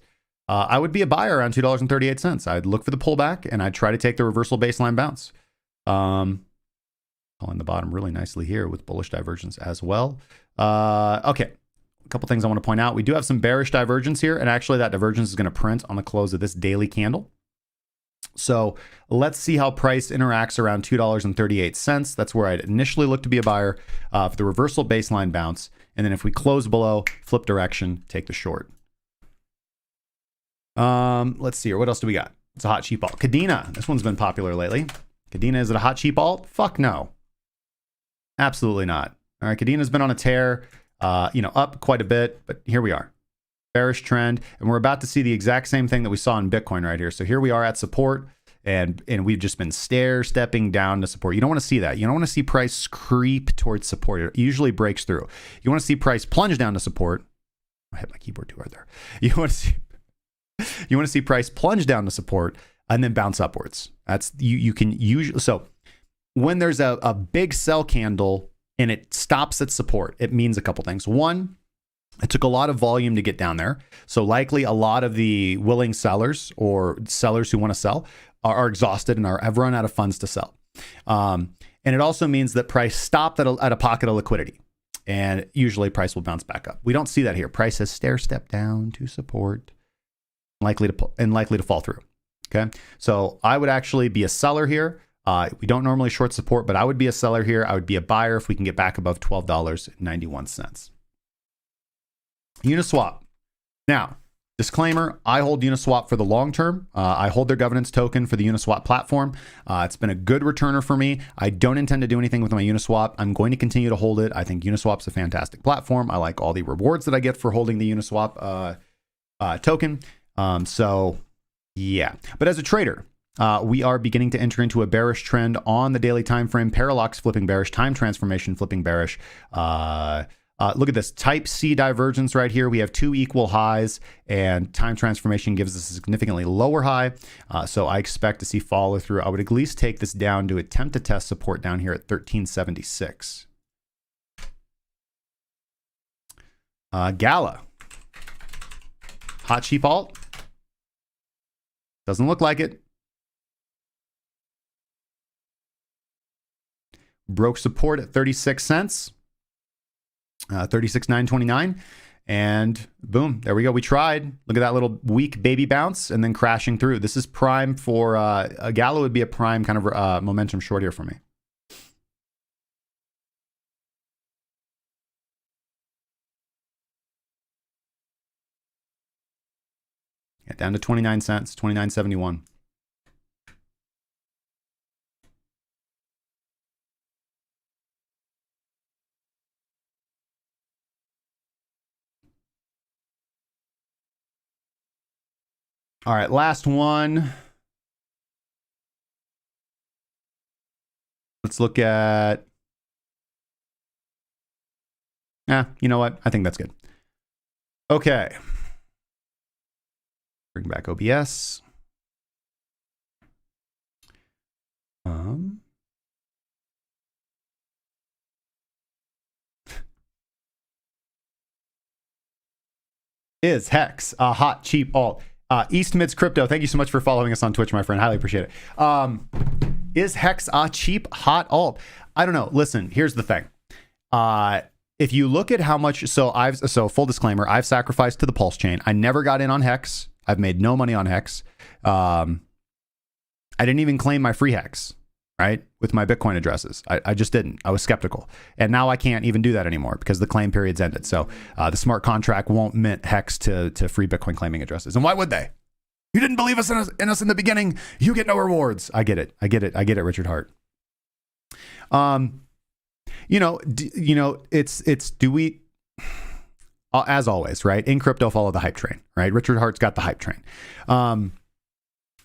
I would be a buyer around $2.38. I'd look for the pullback, and I'd try to take the reversal baseline bounce. Calling the bottom really nicely here with bullish divergence as well. Okay, a couple things I want to point out. We do have some bearish divergence here, and actually that divergence is going to print on the close of this daily candle. So let's see how price interacts around $2.38. That's where I'd initially look to be a buyer for the reversal baseline bounce. And then if we close below, flip direction, take the short. Let's see here. What else do we got? It's a hot cheap alt. Kadena. This one's been popular lately. Kadena, is it a hot cheap alt? Fuck no. Absolutely not. All right, Kadena's been on a tear, up quite a bit, but here we are. Bearish trend, and we're about to see the exact same thing that we saw in Bitcoin right here. So here we are at support, and we've just been stepping down to support. You don't want to see that. You don't want to see price creep towards support. It usually breaks through. You want to see price plunge down to support. I hit my keyboard too hard there. You want to see price plunge down to support and then bounce upwards. That's you can usually, so when there's a big sell candle and it stops at support, it means a couple things. One, it took a lot of volume to get down there. So likely a lot of the willing sellers or sellers who want to sell are exhausted and have run out of funds to sell. And it also means that price stopped at a pocket of liquidity, and usually price will bounce back up. We don't see that here. Price has stair-stepped down to support, likely to fall through. Okay, so I would actually be a seller here. We don't normally short support, but I would be a seller here. I would be a buyer if we can get back above $12.91. Uniswap. Now, disclaimer, I hold Uniswap for the long term. I hold their governance token for the Uniswap platform. It's been a good returner for me. I don't intend to do anything with my Uniswap. I'm going to continue to hold it. I think Uniswap's a fantastic platform. I like all the rewards that I get for holding the Uniswap token. So yeah, but as a trader, we are beginning to enter into a bearish trend on the daily time frame. Parallax flipping bearish, time transformation flipping bearish. Look at this type C divergence right here. We have 2 equal highs, and time transformation gives us a significantly lower high. So I expect to see follow through. I would at least take this down to attempt to test support down here at 1376. GALA, hot cheap alt. Doesn't look like it. Broke support at 36 cents, 36,929. And boom, there we go. We tried. Look at that little weak baby bounce and then crashing through. This is prime for a GALA would be a prime kind of momentum short here for me. Yeah, down to 29 cents, 29.71. All right, last one. Let's look at... you know what? I think that's good. Okay. Bring back OBS. Is Hex a hot, cheap alt? East Mids Crypto, thank you so much for following us on Twitch, my friend. Highly appreciate it. Is Hex a cheap, hot alt? I don't know. Listen, here's the thing. If you look at how much, so full disclaimer, I've sacrificed to the Pulse chain. I never got in on Hex. I've made no money on Hex. I didn't even claim my free Hex, right? With my Bitcoin addresses. I just didn't. I was skeptical. And now I can't even do that anymore because the claim period's ended. So the smart contract won't mint Hex to free Bitcoin claiming addresses. And why would they? You didn't believe in us in the beginning. You get no rewards. I get it. I get it, Richard Hart. It's do we, as always, right? In crypto, follow the hype train, right? Richard Hart's got the hype train.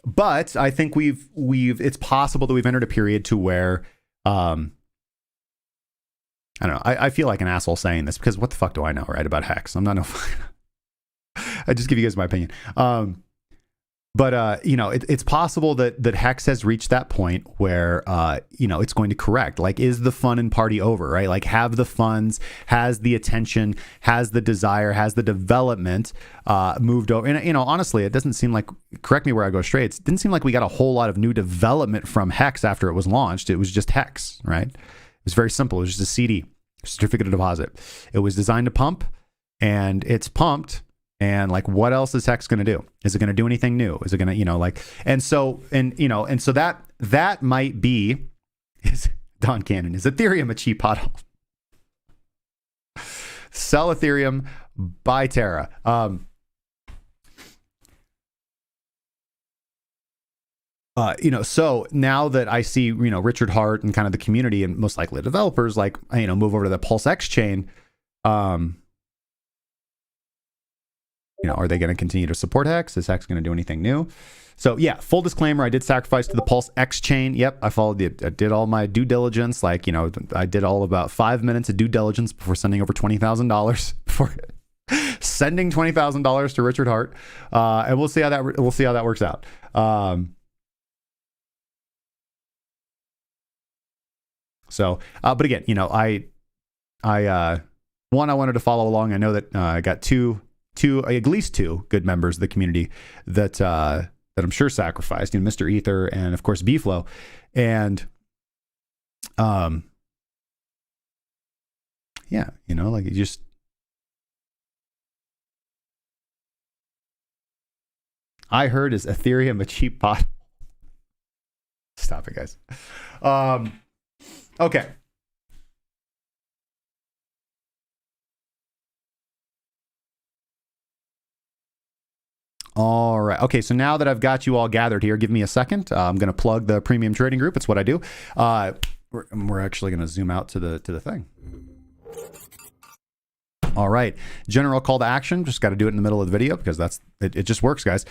But I think it's possible that we've entered a period to where, I don't know. I feel like an asshole saying this because what the fuck do I know, right? About Hex. I'm not no, I just give you guys my opinion. But it's possible that Hex has reached that point where, it's going to correct. Like, is the fun and party over, right? Like, have the funds, has the attention, has the desire, has the development moved over? And, honestly, it doesn't seem like, correct me where I go astray, it didn't seem like we got a whole lot of new development from Hex after it was launched. It was just Hex, right? It was very simple. It was just a CD, certificate of deposit. It was designed to pump, and it's pumped. And like, what else is Hex going to do? Is it going to do anything new? Is it going to, and so that might be, is Don Cannon, is Ethereum a cheap hot alt? Sell Ethereum, buy Terra. So now that I see, Richard Hart and kind of the community and most likely developers, move over to the Pulse X chain, are they going to continue to support Hex? Is Hex going to do anything new? So yeah, full disclaimer, I did sacrifice to the Pulse X chain. Yep, I did all my due diligence. I did all about 5 minutes of due diligence before sending over $20,000 before sending $20,000 to Richard Hart. And we'll see how that works out. But again, I wanted to follow along. I know that I got at least two good members of the community that I'm sure sacrificed, Mr. Ether and of course B-Flow. And you just I heard is Ethereum a cheap pot. Stop it, guys. Okay. All right. Okay. So now that I've got you all gathered here, give me a second. I'm going to plug the premium trading group. It's what I do. We're actually going to zoom out to the thing. All right. General call to action. Just got to do it in the middle of the video because it just works, guys.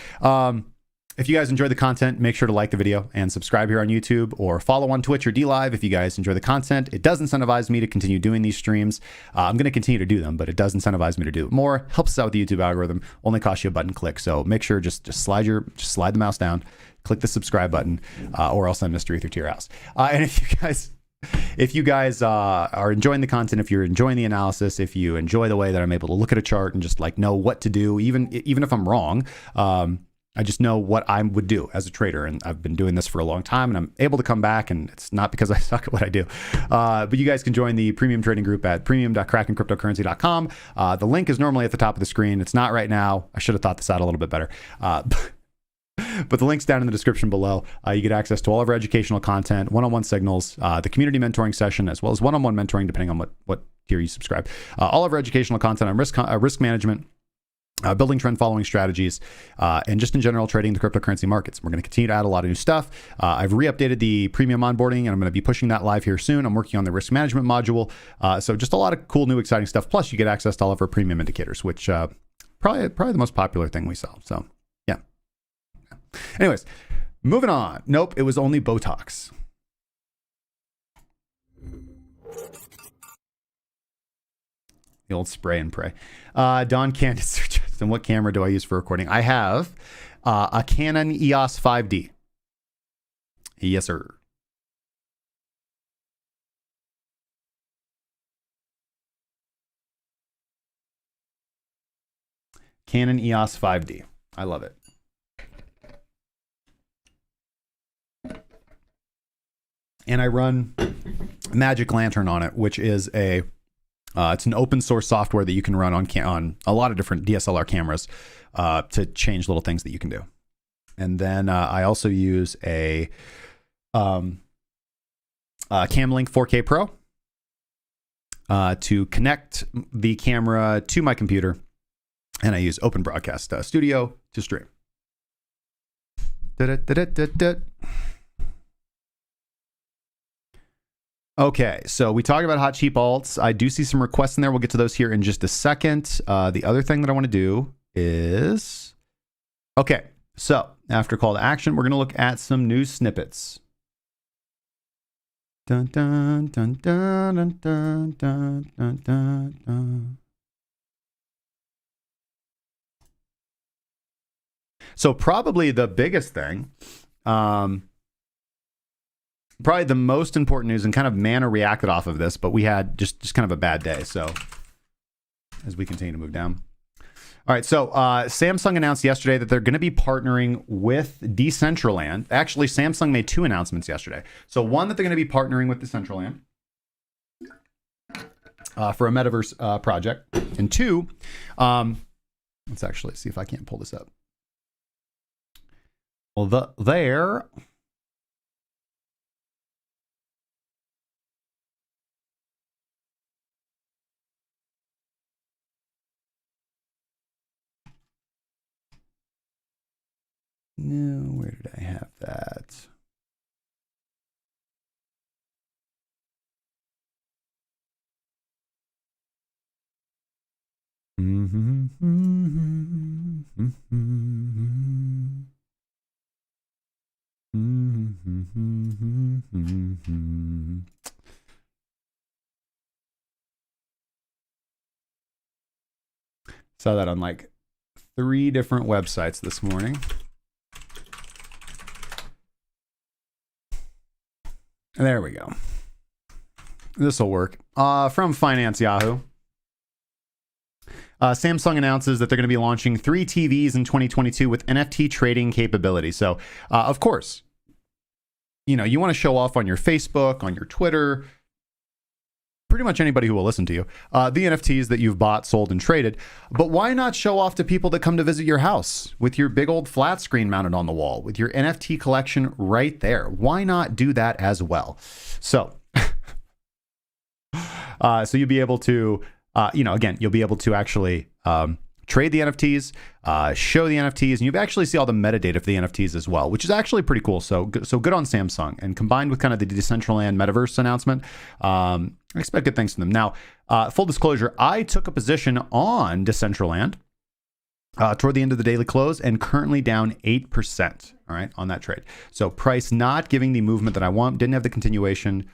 If you guys enjoy the content, make sure to like the video and subscribe here on YouTube or follow on Twitch or DLive if you guys enjoy the content. It does incentivize me to continue doing these streams. I'm going to continue to do them, but it does incentivize me to do it more. Helps us out with the YouTube algorithm. Only costs you a button click. So make sure just slide the mouse down, click the subscribe button, or I'll send Mr. Ether to your house. And if you guys are enjoying the content, if you're enjoying the analysis, if you enjoy the way that I'm able to look at a chart and just know what to do, even if I'm wrong, I just know what I would do as a trader, and I've been doing this for a long time, and I'm able to come back, and it's not because I suck at what I do. But you guys can join the premium trading group at premium.krakencryptocurrency.com. The link is normally at the top of the screen. It's not right now. I should have thought this out a little bit better. But the link's down in the description below. You get access to all of our educational content, one-on-one signals, the community mentoring session, as well as one-on-one mentoring, depending on what tier you subscribe. All of our educational content on risk management, building trend following strategies, and just in general trading the cryptocurrency markets. We're going to continue to add a lot of new stuff. I've re-updated the premium onboarding, and I'm going to be pushing that live here soon. I'm working on the risk management module. So just a lot of cool, new, exciting stuff. Plus, you get access to all of our premium indicators, which probably the most popular thing we sell. So yeah. Anyways, moving on. Nope, it was only Botox. The old spray and pray. Don Candace suggested, what camera do I use for recording? I have a Canon EOS 5D. Yes, sir. Canon EOS 5D. I love it. And I run Magic Lantern on it, which is it's an open source software that you can run on a lot of different DSLR cameras to change little things that you can do. And then I also use a Camlink 4K Pro to connect the camera to my computer, and I use Open Broadcast Studio to stream. Okay, so we talked about hot cheap alts. I do see some requests in there. We'll get to those here in just a second. The other thing that I want to do is, okay, so after call to action, we're going to look at some news snippets. Dun, dun, dun, dun, dun, dun, dun, dun, dun, dun. So probably the biggest thing, probably the most important news, and kind of Mana reacted off of this, but we had just kind of a bad day. So as we continue to move down. All right. So Samsung announced yesterday that they're going to be partnering with Decentraland. Actually, Samsung made two announcements yesterday. So one, that they're going to be partnering with Decentraland for a metaverse project. And two, let's actually see if I can't pull this up. Well, there. No, where did I have that? Saw that on like 3 different websites this morning. There we go. This will work. From Finance Yahoo. Samsung announces that they're going to be launching 3 TVs in 2022 with NFT trading capability. So, of course, you know, you want to show off on your Facebook, on your Twitter, pretty much anybody who will listen to you, the NFTs that you've bought, sold, and traded. But why not show off to people that come to visit your house with your big old flat screen mounted on the wall with your NFT collection right there? Why not do that as well? So, so you'll be able to, again, you'll be able to actually trade the NFTs, show the NFTs, and you actually see all the metadata for the NFTs as well, which is actually pretty cool. So good on Samsung. And combined with kind of the Decentraland metaverse announcement, I expect good things from them. Now, full disclosure, I took a position on Decentraland toward the end of the daily close and currently down 8%, all right, on that trade. So price not giving the movement that I want, didn't have the continuation.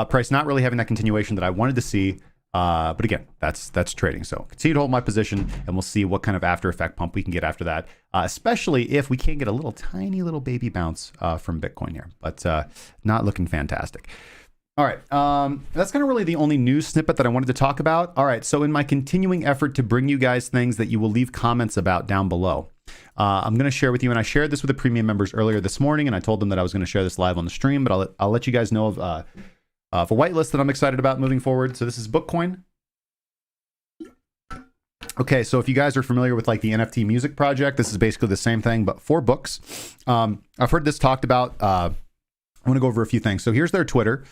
Price not really having that continuation that I wanted to see. But again, that's trading. So continue to hold my position, and we'll see what kind of after effect pump we can get after that, especially if we can get a tiny little baby bounce from Bitcoin here, but not looking fantastic. All right. That's kind of really the only news snippet that I wanted to talk about. All right. So in my continuing effort to bring you guys things that you will leave comments about down below, I'm going to share with you, and I shared this with the premium members earlier this morning, and I told them that I was going to share this live on the stream, but I'll let you guys know of a whitelist that I'm excited about moving forward. So this is BookCoin. Okay, so if you guys are familiar with like the NFT music project, this is basically the same thing, but for books. I've heard this talked about. I want to go over a few things. So here's their Twitter.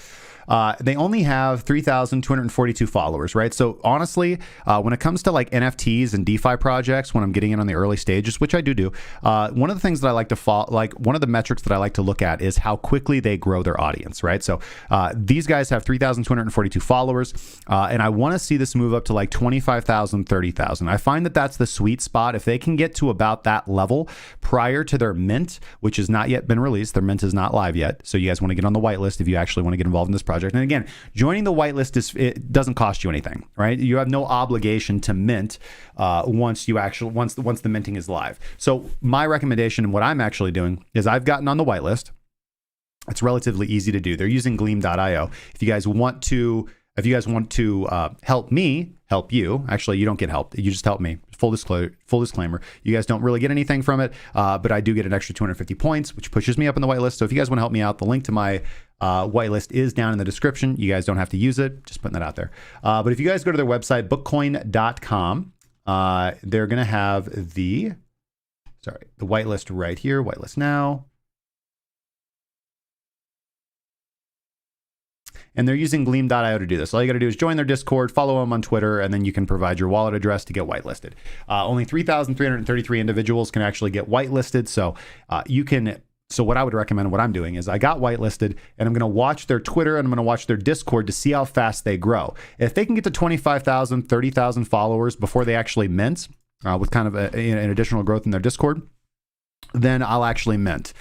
They only have 3,242 followers, right? So honestly, when it comes to like NFTs and DeFi projects, when I'm getting in on the early stages, which I do, one of the things that I like to follow, like one of the metrics that I like to look at is how quickly they grow their audience, right? So these guys have 3,242 followers, and I want to see this move up to like 25,000, 30,000. I find that that's the sweet spot. If they can get to about that level prior to their mint, which has not yet been released, their mint is not live yet. So you guys want to get on the whitelist if you actually want to get involved in this project. And again, joining the whitelist it doesn't cost you anything, right? You have no obligation to mint once the minting is live. So my recommendation and what I'm actually doing is I've gotten on the whitelist. It's relatively easy to do. They're using Gleam.io. If you guys want to help me help you, actually you don't get help. You just help me. Full disclaimer. You guys don't really get anything from it, but I do get an extra 250 points, which pushes me up in the whitelist. So if you guys want to help me out, the link to my whitelist is down in the description. You guys don't have to use it. Just putting that out there. But if you guys go to their website, bookcoin.com, they're going to have the whitelist right here. Whitelist now. And they're using Gleam.io to do this. All you got to do is join their Discord, follow them on Twitter, and then you can provide your wallet address to get whitelisted. Only 3,333 individuals can actually get whitelisted. So you can. So what I would recommend, what I'm doing is I got whitelisted, and I'm going to watch their Twitter and I'm going to watch their Discord to see how fast they grow. If they can get to 25,000, 30,000 followers before they actually mint, with kind of an additional growth in their Discord, then I'll actually mint,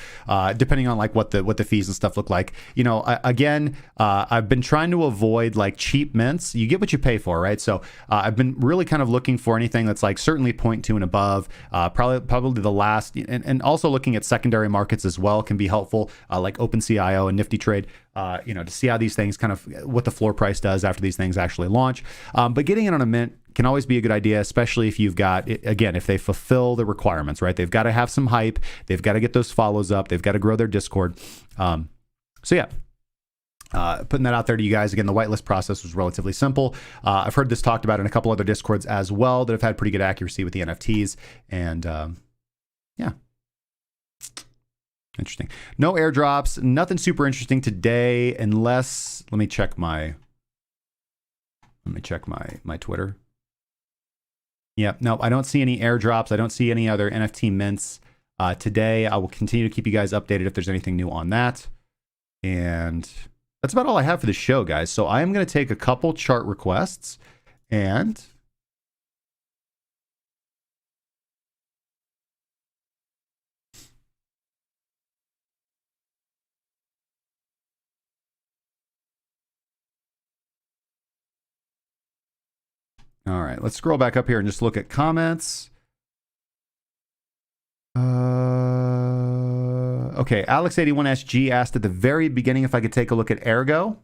depending on like what the fees and stuff look like. You know, I've been trying to avoid like cheap mints. You get what you pay for, right? So I've been really kind of looking for anything that's like certainly 0.2 and above. Probably the last, and also looking at secondary markets as well can be helpful, like OpenCIO and Nifty Trade. To see how these things kind of what the floor price does after these things actually launch. But getting in on a mint can always be a good idea, especially if you've got, again, if they fulfill the requirements, right? They've got to have some hype. They've got to get those follows up. They've got to grow their Discord. Putting that out there to you guys. Again, the whitelist process was relatively simple. I've heard this talked about in a couple other Discords as well that have had pretty good accuracy with the NFTs. And interesting. No airdrops, nothing super interesting today, unless let me check my Twitter. Yeah, no, I don't see any airdrops. I don't see any other NFT mints today. I will continue to keep you guys updated if there's anything new on that. And that's about all I have for the show, guys. So I am going to take a couple chart requests and all right, let's scroll back up here and just look at comments. Okay, Alex81SG asked at the very beginning if I could take a look at ERGO.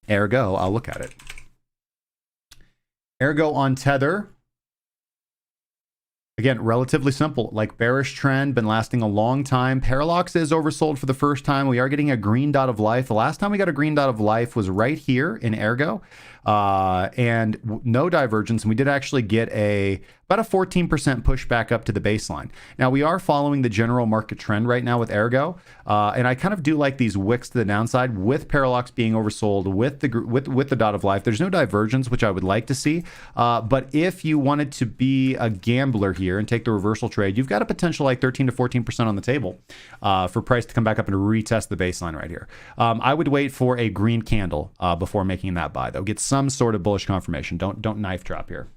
ERGO, I'll look at it. ERGO on Tether. Again, relatively simple, like bearish trend, been lasting a long time. Parallax is oversold for the first time. We are getting a green dot of life. The last time we got a green dot of life was right here in ERGO, and no divergence. And we did actually get about a 14% pushback up to the baseline. Now we are following the general market trend right now with ERGO, and I kind of do like these wicks to the downside with Parallax being oversold with the dot of life. There's no divergence, which I would like to see. But if you wanted to be a gambler here and take the reversal trade, you've got a potential like 13 to 14% on the table for price to come back up and retest the baseline right here. I would wait for a green candle before making that buy, though. Get some sort of bullish confirmation. Don't knife drop here.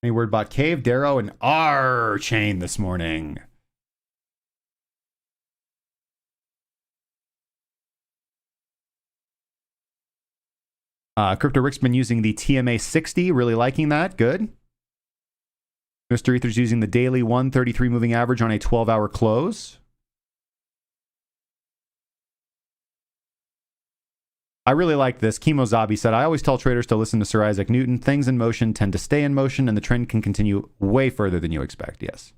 Any word about Cave, Darrow, and R chain this morning? Crypto Rick's been using the TMA 60, really liking that. Good. Mr. Ether's using the daily 133 moving average on a 12-hour close. I really like this. Kemozabi said, I always tell traders to listen to Sir Isaac Newton. Things in motion tend to stay in motion, and the trend can continue way further than you expect. Yes.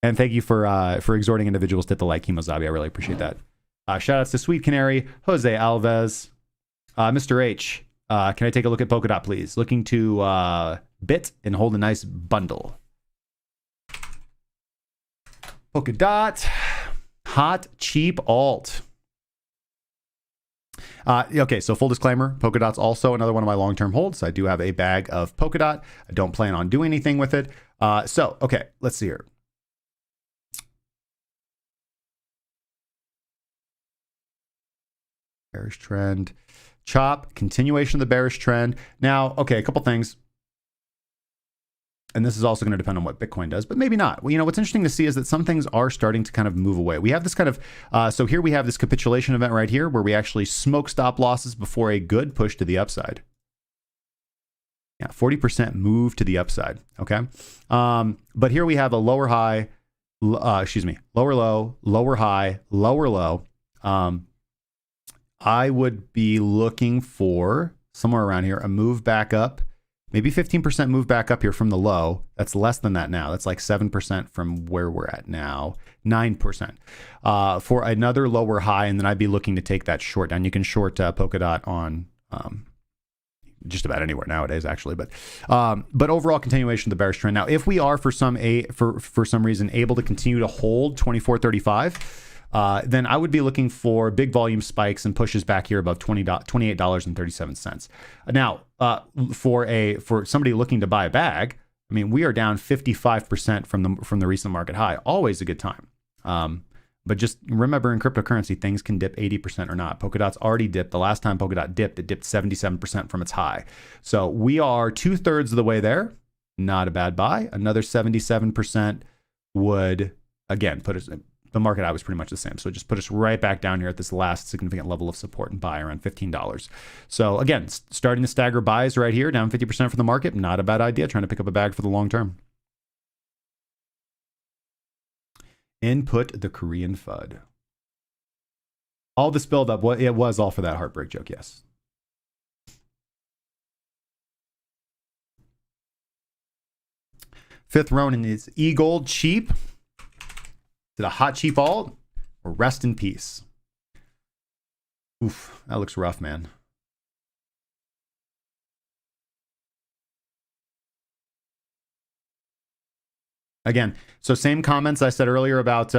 And thank you for exhorting individuals to hit the like, Kemozabi. I really appreciate that. Shout outs to Sweet Canary, Jose Alves, Mr. H. Can I take a look at Polkadot, please? Looking to bit and hold a nice bundle. Polkadot, hot, cheap alt. Okay, so full disclaimer, Polkadot's also another one of my long-term holds. I do have a bag of Polkadot. I don't plan on doing anything with it. Okay, let's see here. Bearish trend. Chop, continuation of the bearish trend. Now, okay, a couple things. And this is also going to depend on what Bitcoin does, but maybe not. Well, you know, what's interesting to see is that some things are starting to kind of move away. We have this kind of, so here we have this capitulation event right here where we actually smoke stop losses before a good push to the upside. Yeah, 40% move to the upside, okay? But here we have a lower high, lower low, lower high, lower low. I would be looking for somewhere around here, a move back up. Maybe 15% move back up here from the low. That's less than that now. That's like 7% from where we're at now. 9% for another lower high, and then I'd be looking to take that short down. You can short Polkadot on just about anywhere nowadays, actually. But overall continuation of the bearish trend. Now, if we are for some reason able to continue to hold 24.35. Then I would be looking for big volume spikes and pushes back here above $28.37. Now, for somebody looking to buy a bag, I mean, we are down 55% from the recent market high. Always a good time. But just remember, in cryptocurrency, things can dip 80% or not. Polkadot's already dipped. The last time Polkadot dipped, it dipped 77% from its high. So we are 2/3 of the way there. Not a bad buy. Another 77% would, again, put us... The market I was pretty much the same. So just put us right back down here at this last significant level of support and buy around $15. So again, starting to stagger buys right here, down 50% for the market. Not a bad idea. Trying to pick up a bag for the long term. Input the Korean FUD. All this build up, it was all for that heartbreak joke. Yes. Fifth Ronin is EGLD cheap. Is it a hot cheap alt or rest in peace? Oof, that looks rough, man. Again, so same comments I said earlier about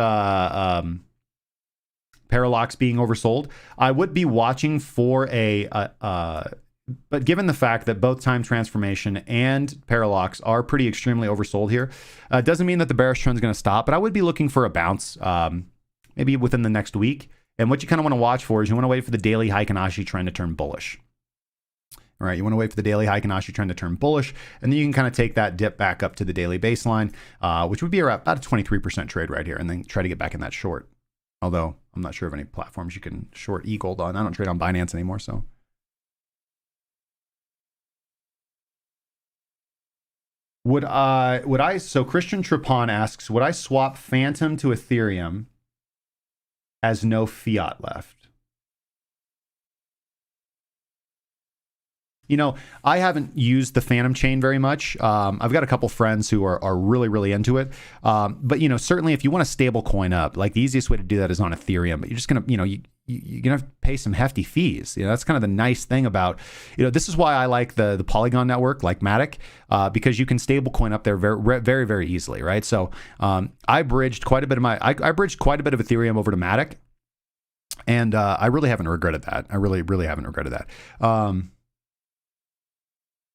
Parallax being oversold. I would be watching for but given the fact that both time transformation and Parallax are pretty extremely oversold here, doesn't mean that the bearish trend is going to stop, but I would be looking for a bounce maybe within the next week. And what you kind of want to watch for is you want to wait for the daily Heikin-Ashi trend to turn bullish. All right, you want to wait for the daily Heikin-Ashi trend to turn bullish, and then you can kind of take that dip back up to the daily baseline, which would be around about a 23% trade right here, and then try to get back in that short. Although I'm not sure of any platforms you can short EGLD on. I don't trade on Binance anymore, so... So Christian Trapon asks, would I swap Phantom to Ethereum as no fiat left? You know, I haven't used the Phantom chain very much. I've got a couple friends who are really, really into it. But, you know, certainly if you want a stable coin up, like the easiest way to do that is on Ethereum. But you're just going to, you know, you're going to pay some hefty fees. You know, that's kind of the nice thing about, you know, this is why I like the Polygon network, like Matic, because you can stable coin up there very, very, very easily, right? So I bridged quite a bit of I bridged quite a bit of Ethereum over to Matic. And I really haven't regretted that. I really, really haven't regretted that.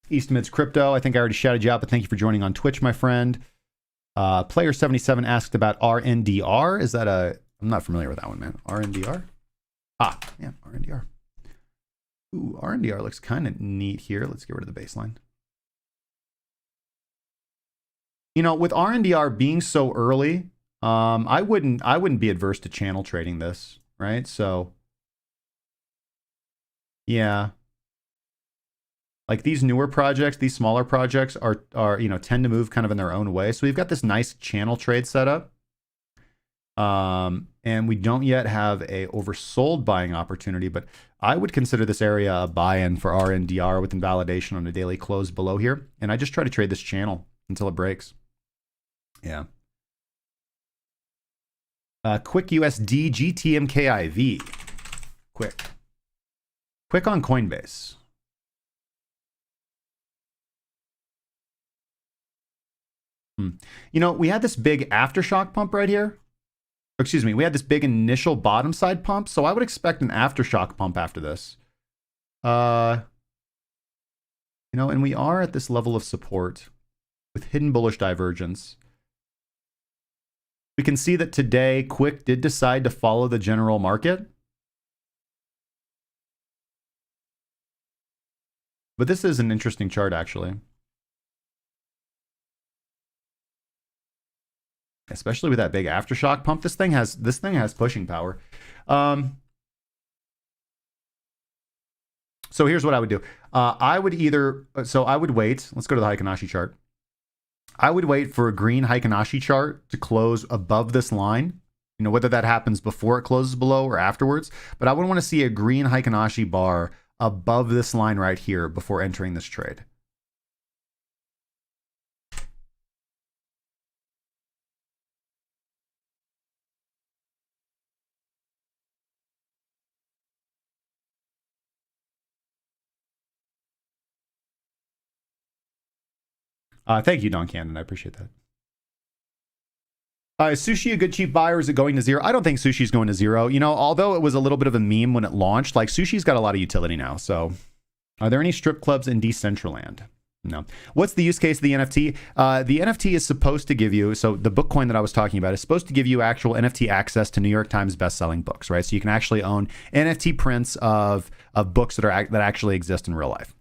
Eastmid's Crypto, I think I already shouted you out, but thank you for joining on Twitch, my friend. Player77 asked about RNDR. Is that I'm not familiar with that one, man. RNDR? Ah, yeah, RNDR. Ooh, RNDR looks kind of neat here. Let's get rid of the baseline. You know, with RNDR being so early, I wouldn't be adverse to channel trading this, right? So, yeah. Like these newer projects, these smaller projects are you know, tend to move kind of in their own way. So we've got this nice channel trade set up. And we don't yet have a oversold buying opportunity, but I would consider this area a buy-in for RNDR with invalidation on a daily close below here. And I just try to trade this channel until it breaks. Yeah. Quick USD GTMKIV. Quick on Coinbase. You know, we had this big aftershock pump right here. Excuse me, we had this big initial bottom side pump, so I would expect an aftershock pump after this. You know, and we are at this level of support with hidden bullish divergence. We can see that today, Quick did decide to follow the general market. But this is an interesting chart, actually. Especially with that big aftershock pump. This thing has pushing power. So here's what I would do. I would wait. Let's go to the Heikinashi chart. I would wait for a green Heikinashi chart to close above this line. You know, whether that happens before it closes below or afterwards. But I would want to see a green Heikinashi bar above this line right here before entering this trade. Thank you, Don Cannon. I appreciate that. Is sushi a good cheap buy, or is it going to zero? I don't think sushi's going to zero. You know, although it was a little bit of a meme when it launched, like sushi's got a lot of utility now. So are there any strip clubs in Decentraland? No. What's the use case of the NFT? The NFT is supposed to give you, so the BookCoin that I was talking about is supposed to give you actual NFT access to New York Times best-selling books, right? So you can actually own NFT prints of books that actually exist in real life.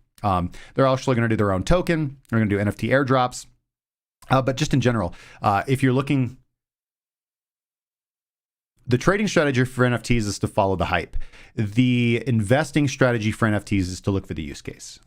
They're actually going to do their own token. They're going to do NFT airdrops. But just in general, if you're looking, the trading strategy for NFTs is to follow the hype. The investing strategy for NFTs is to look for the use case.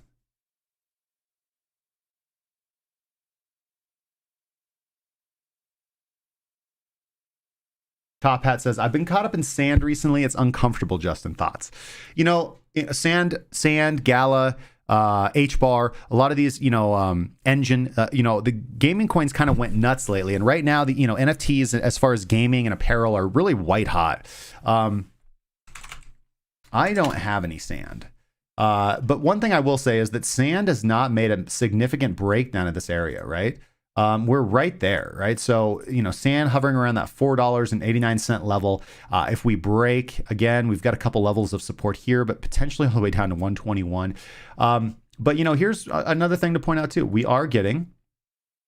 Top Hat says, I've been caught up in sand recently. It's uncomfortable, Justin. Thoughts? You know, sand, GALA, H-bar, a lot of these, you know, engine, you know, the gaming coins kind of went nuts lately. And right now, the, you know, NFTs as far as gaming and apparel are really white hot. I don't have any sand. But one thing I will say is that sand has not made a significant breakdown of this area, right? We're right there, right? So, you know, sand hovering around that $4.89 level. If we break, again, we've got a couple levels of support here, but potentially all the way down to 121. But, you know, here's another thing to point out too. We are getting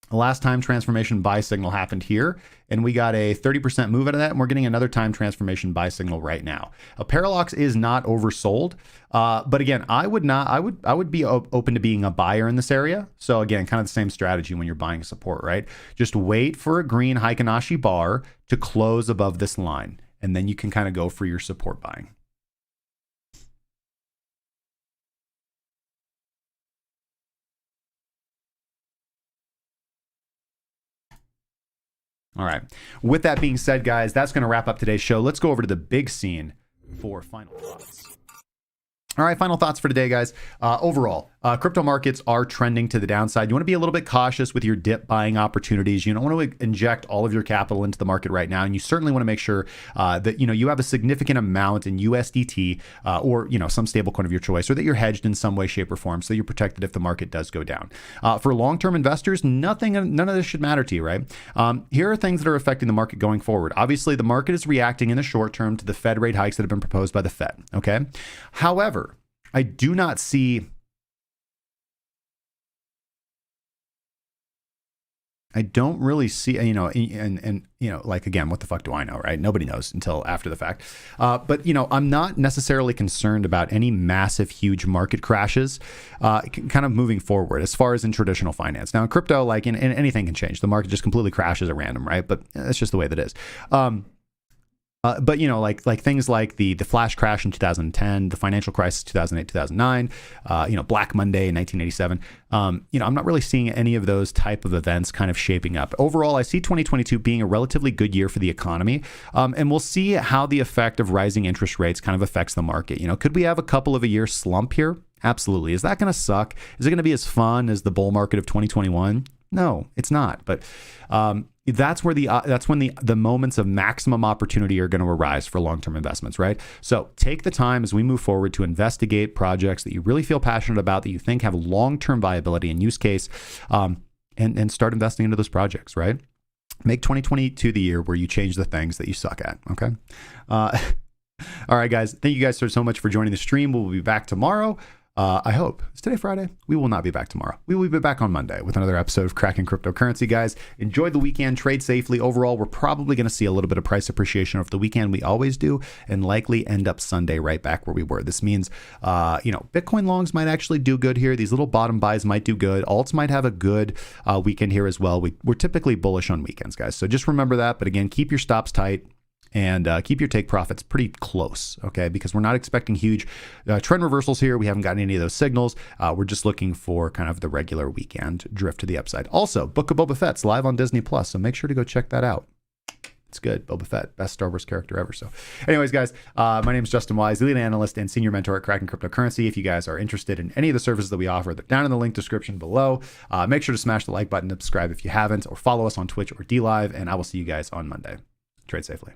a last time transformation buy signal happened here, and we got a 30% move out of that, and we're getting another time transformation buy signal right now. A Parallax is not oversold, but again, I would be open to being a buyer in this area. So again, kind of the same strategy when you're buying support, right? Just wait for a green Heikinashi bar to close above this line, and then you can kind of go for your support buying. All right. With that being said, guys, that's going to wrap up today's show. Let's go over to the big scene for final thoughts. All right, final thoughts for today, guys. Overall, crypto markets are trending to the downside. You want to be a little bit cautious with your dip buying opportunities. You don't want to inject all of your capital into the market right now, and you certainly want to make sure that you have a significant amount in USDT or some stablecoin of your choice, or that you're hedged in some way, shape, or form, so that you're protected if the market does go down. For long-term investors, none of this should matter to you, right? Here are things that are affecting the market going forward. Obviously, the market is reacting in the short term to the Fed rate hikes that have been proposed by the Fed. Okay, however, I do not see. I don't really see, like, again, what the fuck do I know, right? Nobody knows until after the fact. But, I'm not necessarily concerned about any massive, huge market crashes kind of moving forward as far as in traditional finance. Now, in crypto, like in anything can change. The market just completely crashes at random, right? But that's just the way that is. But you know, like things like the flash crash in 2010, the financial crisis 2008, 2009, you know, Black Monday in 1987. You know, I'm not really seeing any of those type of events kind of shaping up. Overall, I see 2022 being a relatively good year for the economy, and we'll see how the effect of rising interest rates kind of affects the market. You know, could we have a couple of a year slump here? Absolutely. Is that going to suck? Is it going to be as fun as the bull market of 2021? No, it's not. But that's when the moments of maximum opportunity are going to arise for long-term investments, right? So take the time as we move forward to investigate projects that you really feel passionate about, that you think have long-term viability and use case, and start investing into those projects, right? Make 2022 the year where you change the things that you suck at, okay? All right, guys. Thank you guys so much for joining the stream. We'll be back tomorrow. I hope. Is today Friday? We will not be back tomorrow. We will be back on Monday with another episode of Cracking Cryptocurrency, guys. Enjoy the weekend. Trade safely. Overall, we're probably going to see a little bit of price appreciation over the weekend. We always do, and likely end up Sunday right back where we were. This means, you know, Bitcoin longs might actually do good here. These little bottom buys might do good. Alts might have a good weekend here as well. We're typically bullish on weekends, guys. So just remember that. But again, keep your stops tight. And keep your take profits pretty close, okay? Because we're not expecting huge trend reversals here. We haven't gotten any of those signals. We're just looking for kind of the regular weekend drift to the upside. Also, Book of Boba Fett's live on Disney+, so make sure to go check that out. It's good. Boba Fett, best Star Wars character ever. So anyways, guys, my name is Justin Wise, lead analyst and senior mentor at Cracking Cryptocurrency. If you guys are interested in any of the services that we offer, they're down in the link description below. Make sure to smash the like button, subscribe if you haven't, or follow us on Twitch or DLive, and I will see you guys on Monday. Trade safely.